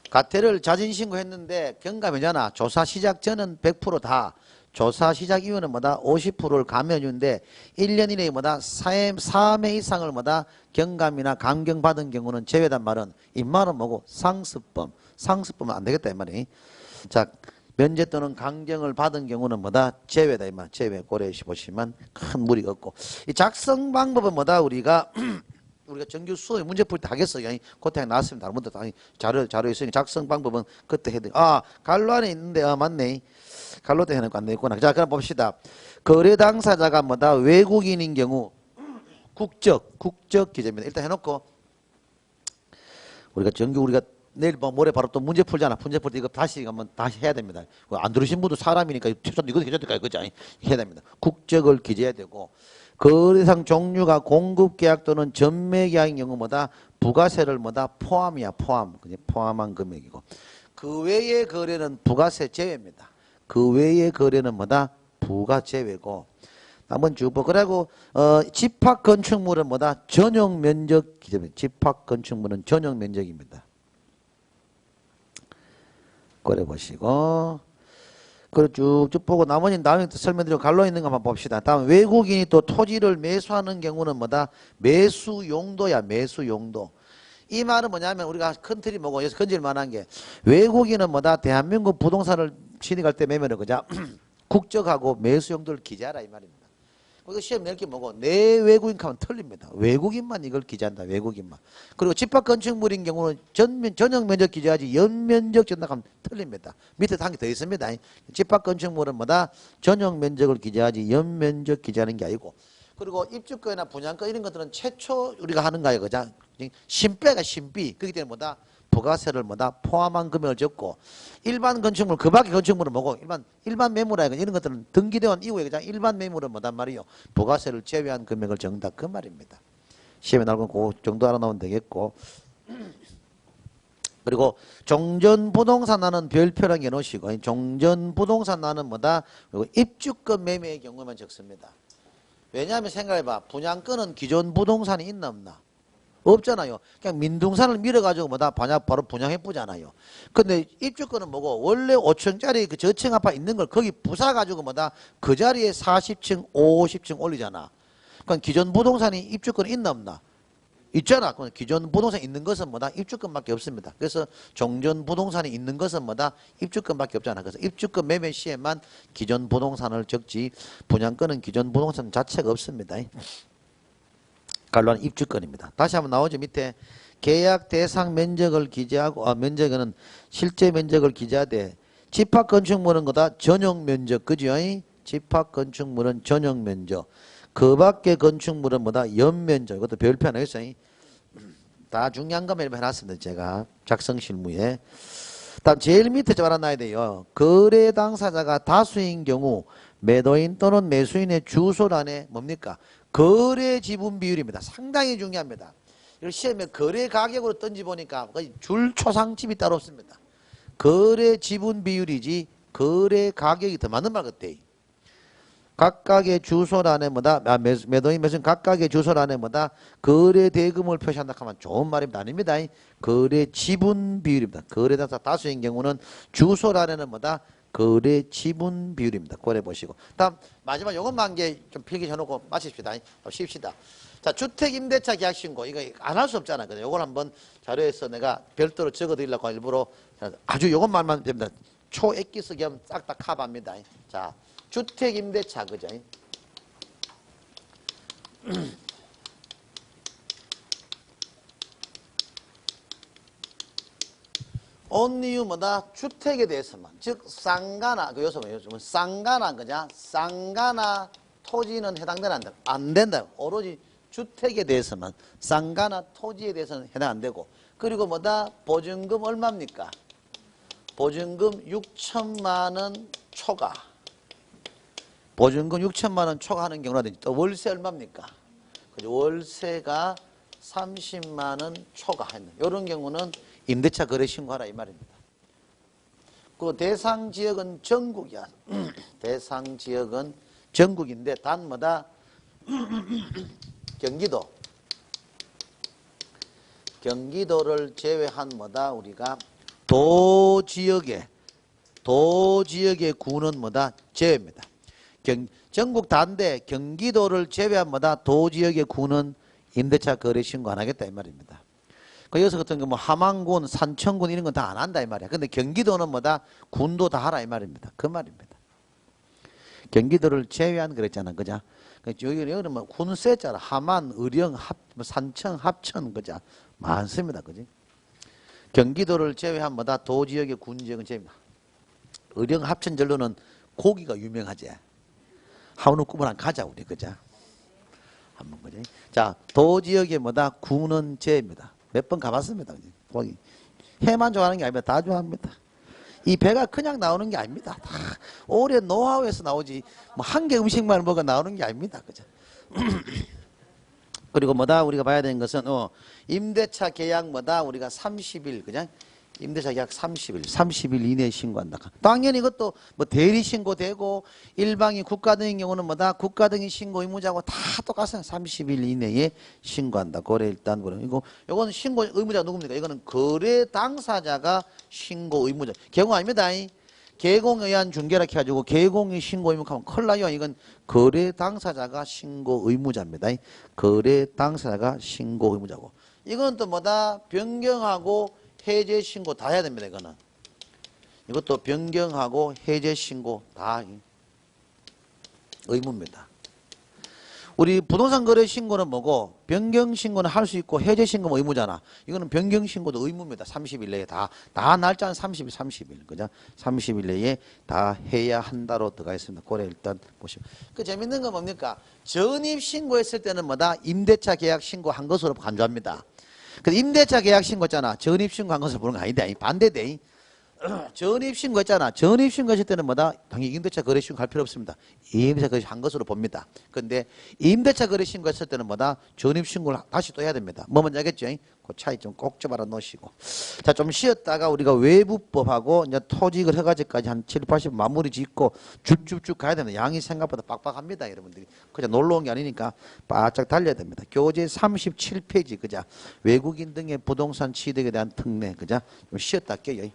가태를 자진 신고했는데 경감이잖아. 조사 시작 전은 100%다. 조사 시작 이후는 뭐다? 50%를 감면유인데 1년 이내에 뭐다? 3회 이상을 뭐다? 경감이나 감경받은 경우는 제외단 말은 이 말은 뭐고? 상습범. 상습범은 안 되겠다 이 말이. 자, 면제 또는 강경을 받은 경우는 뭐다? 제외다 이 말. 제외 고려해 보시면 큰 무리가 없고. 이 작성 방법은 뭐다? 우리가 정규 수업에 문제 풀 때 하겠어요. 그때 나왔습니다. 여러분들 다 자료 있으니 작성 방법은 그때 해야 돼. 아, 갈로 안에 있는데, 맞네. 갈로도 해놓고 안 되겠구나. 자, 그럼 봅시다. 거래 당사자가 뭐다? 외국인인 경우, 국적 기재입니다. 일단 해놓고, 우리가 내일 모레 바로 또 문제 풀잖아. 문제 풀 때 이거 다시 해야 됩니다. 안 들으신 분도 사람이니까 이것도 해줘야 될까요? 그죠? 해야 됩니다. 국적을 기재해야 되고, 거래상 종류가 공급계약 또는 전매계약인 경우 뭐다? 부가세를 뭐다? 포함이야, 포함. 그냥 포함한 금액이고. 그 외의 거래는 부가세 제외입니다. 그 외의 거래는 뭐다? 부가 제외고. 한번 쭉 보. 그리고, 집합 건축물은 뭐다? 전용 면적 기재입니다. 집합 건축물은 전용 면적입니다. 그래 보시고. 그걸 쭉쭉 보고 나머지는 다음에 설명드리고 갈로 있는 것만 봅시다. 다음 외국인이 또 토지를 매수하는 경우는 뭐다? 매수 용도야, 매수 용도. 이 말은 뭐냐면 우리가 큰 틀이 뭐고 여기서 건질 만한 게 외국인은 뭐다? 대한민국 부동산을 취득할 때 매매는 그자 국적하고 매수 용도를 기재하라 이 말입니다. 이거 시험 낼 게 뭐고 내 외국인 하면 틀립니다. 외국인만 이걸 기재한다. 외국인만. 그리고 집합 건축물인 경우는 전용 면적 기재하지 연면적 전담하면 틀립니다. 밑에 한 개 더 있습니다. 집합 건축물은 뭐다? 전용 면적을 기재하지 연면적 기재하는 게 아니고. 그리고 입주권이나 분양권 이런 것들은 최초 우리가 하는 거예요. 그죠? 신배가 신비. 그렇기 때문에 뭐다? 부가세를 뭐다? 포함한 금액을 적고 일반 건축물 그 밖의 건축물은 뭐고 일반 매물이야. 이런 것들은 등기되온 이후에 그냥 일반 매물은 뭐단 말이요? 부가세를 제외한 금액을 적는다 그 말입니다. 시험에 나올 건 그 정도 알아놓으면 되겠고. 그리고 종전부동산화는 별표랑 해놓으시고 종전부동산화는 뭐다? 그리고 입주권 매매의 경우만 적습니다. 왜냐하면 생각해봐. 분양권은 기존 부동산이 있나 없나? 없잖아요. 그냥 민둥산을 밀어가지고 뭐다 바로 분양해보잖아요. 근데 입주권은 뭐고 원래 5층짜리 그 저층 아파트 있는 걸 거기 부사가지고 뭐다 그 자리에 40층, 50층 올리잖아. 그러니까 기존 부동산이 입주권이 있나 없나? 있잖아. 그럼 기존 부동산이 있는 것은 뭐다? 입주권밖에 없습니다. 그래서 종전 부동산이 있는 것은 뭐다? 입주권밖에 없잖아. 그래서 입주권 매매 시에만 기존 부동산을 적지 분양권은 기존 부동산 자체가 없습니다. 갈로는 입주권입니다. 다시 한번 나오죠. 밑에 계약 대상 면적을 기재하고 면적은 실제 면적을 기재하되 집합 건축물은 거다 전용 면적 그죠? 집합 건축물은 전용 면적. 그 밖의 건축물은 뭐다 연면적. 이것도 별표 하나 있어요. 다 중요한 것만 해놨습니다. 제가 작성 실무에. 다음 제일 밑에 좀 알아놔야 돼요. 거래 당사자가 다수인 경우 매도인 또는 매수인의 주소란에 뭡니까? 거래 지분 비율입니다. 상당히 중요합니다. 시험에 거래 가격으로 던지 보니까 거의 줄 초상집이 따로 없습니다. 거래 지분 비율이지 거래 가격이 더 맞는 말 같아. 각각의 주소란에 뭐다? 매도인 매수인 각각의 주소란에 뭐다? 거래 대금을 표시한다 하면 좋은 말입니다. 아닙니다. 거래 지분 비율입니다. 거래 당사 다수인 경우는 주소란에는 뭐다? 거래 지분 비율입니다. 고려 보시고. 다음 마지막 요것만 게 좀 필기 해놓고 마칩시다. 쉽시다. 자, 주택임대차 계약신고 이거 안 할 수 없잖아. 그래서 요걸 한번 자료에서 내가 별도로 적어드리려고 일부러 아주 요것만만 됩니다. 초액기스 겸 싹 다 커버합니다. 자, 주택임대차 그죠? 온 이유 뭐다? 주택에 대해서만. 즉, 쌍가나, 그 요소 뭐예요? 쌍가나, 그냐? 쌍가나 토지는 해당되는 안 된다. 오로지 주택에 대해서만. 쌍가나 토지에 대해서는 해당 안 되고. 그리고 뭐다? 보증금 얼마입니까? 보증금 6천만 원 초과. 보증금 6천만 원 초과하는 경우라든지 또 월세 얼마입니까? 월세가 30만 원 초과하는 이런 경우는 임대차 거래 신고하라 이 말입니다. 그 대상 지역은 전국이야. 대상 지역은 전국인데 단 뭐다? 경기도를 제외한 뭐다? 우리가 도지역의 구는 뭐다? 제외입니다. 전국 다인데 경기도를 제외한 뭐다? 도지역의 구는 임대차 거래 신고 안 하겠다 이 말입니다. 그 여기서 같은 뭐 함안군, 산청군 이런 건 다 안 한다 이 말이야. 근데 경기도는 뭐다? 군도 다 하라 이 말입니다. 그 말입니다. 경기도를 제외한 그랬잖아, 그죠? 여기는 뭐 군 세잖아. 함안, 의령, 산청, 합천, 그죠? 많습니다, 그지? 경기도를 제외한 뭐다? 도지역의 군지역은 제외입니다. 의령, 합천 절로는 고기가 유명하지. 한번 꾸물한 가자 우리, 그죠? 한번 그지? 자, 도지역의 뭐다? 군은 제입니다. 몇 번 가봤습니다, 그지? 고기. 해만 좋아하는 게 아닙니다. 다 좋아합니다. 이 배가 그냥 나오는 게 아닙니다. 다 오래 노하우에서 나오지 뭐 한 개 음식만 먹어 나오는 게 아닙니다. 그죠? 그리고 뭐다 우리가 봐야 되는 것은 임대차 계약 뭐다 우리가 30일 그냥 임대차 계약 30일 이내에 신고한다. 당연히 이것도 뭐 대리 신고되고 일방이 국가 등의 경우는 뭐다 국가 등의 신고 의무자고 다 똑같아요. 30일 이내에 신고한다. 거래 일단 이거 요거는 신고 의무자 누굽니까? 이거는 거래 당사자가 신고 의무자. 개공 아닙니다. 개공에 의한 중개라 해가지고 개공이 신고 의무하면 큰일 나요. 이건 거래 당사자가 신고 의무자입니다. 거래 당사자가 신고 의무자고. 이건 또 뭐다 변경하고 해제 신고 다 해야 됩니다. 이거는 이것도 변경하고 해제 신고 다 의무입니다. 우리 부동산 거래 신고는 뭐고 변경 신고는 할 수 있고 해제 신고는 의무잖아. 이거는 변경 신고도 의무입니다. 30일 내에 다 날짜는 30일 그죠? 30일 내에 다 해야 한다로 들어가 있습니다. 그래 일단 보시면 그 재밌는 건 뭡니까? 전입 신고했을 때는 뭐다 임대차 계약 신고한 것으로 간주합니다. 그 임대차 계약 신고했잖아. 전입 신고한 것을 보는 거 아니다. 반대돼. 전입 신고했잖아. 전입 신고했을 때는 뭐다? 당연히 임대차 거래 신고할 필요 없습니다. 임대차 거래 한 것으로 봅니다. 그런데 임대차 거래 신고했을 때는 뭐다? 전입 신고를 다시 또 해야 됩니다. 뭐 뭔지 알겠죠? 그 차이 좀 꼭 좀 알아놓으시고. 자, 좀 쉬었다가 우리가 외부법하고 이제 토지걸 허가제까지 한 7, 80 마무리 짓고 쭉쭉쭉 가야 됩니다. 양이 생각보다 빡빡합니다. 여러분들이. 그냥 놀러 온 게 아니니까 바짝 달려야 됩니다. 교재 37페이지, 그자. 외국인 등의 부동산 취득에 대한 특례, 그자. 좀 쉬었다 할게요.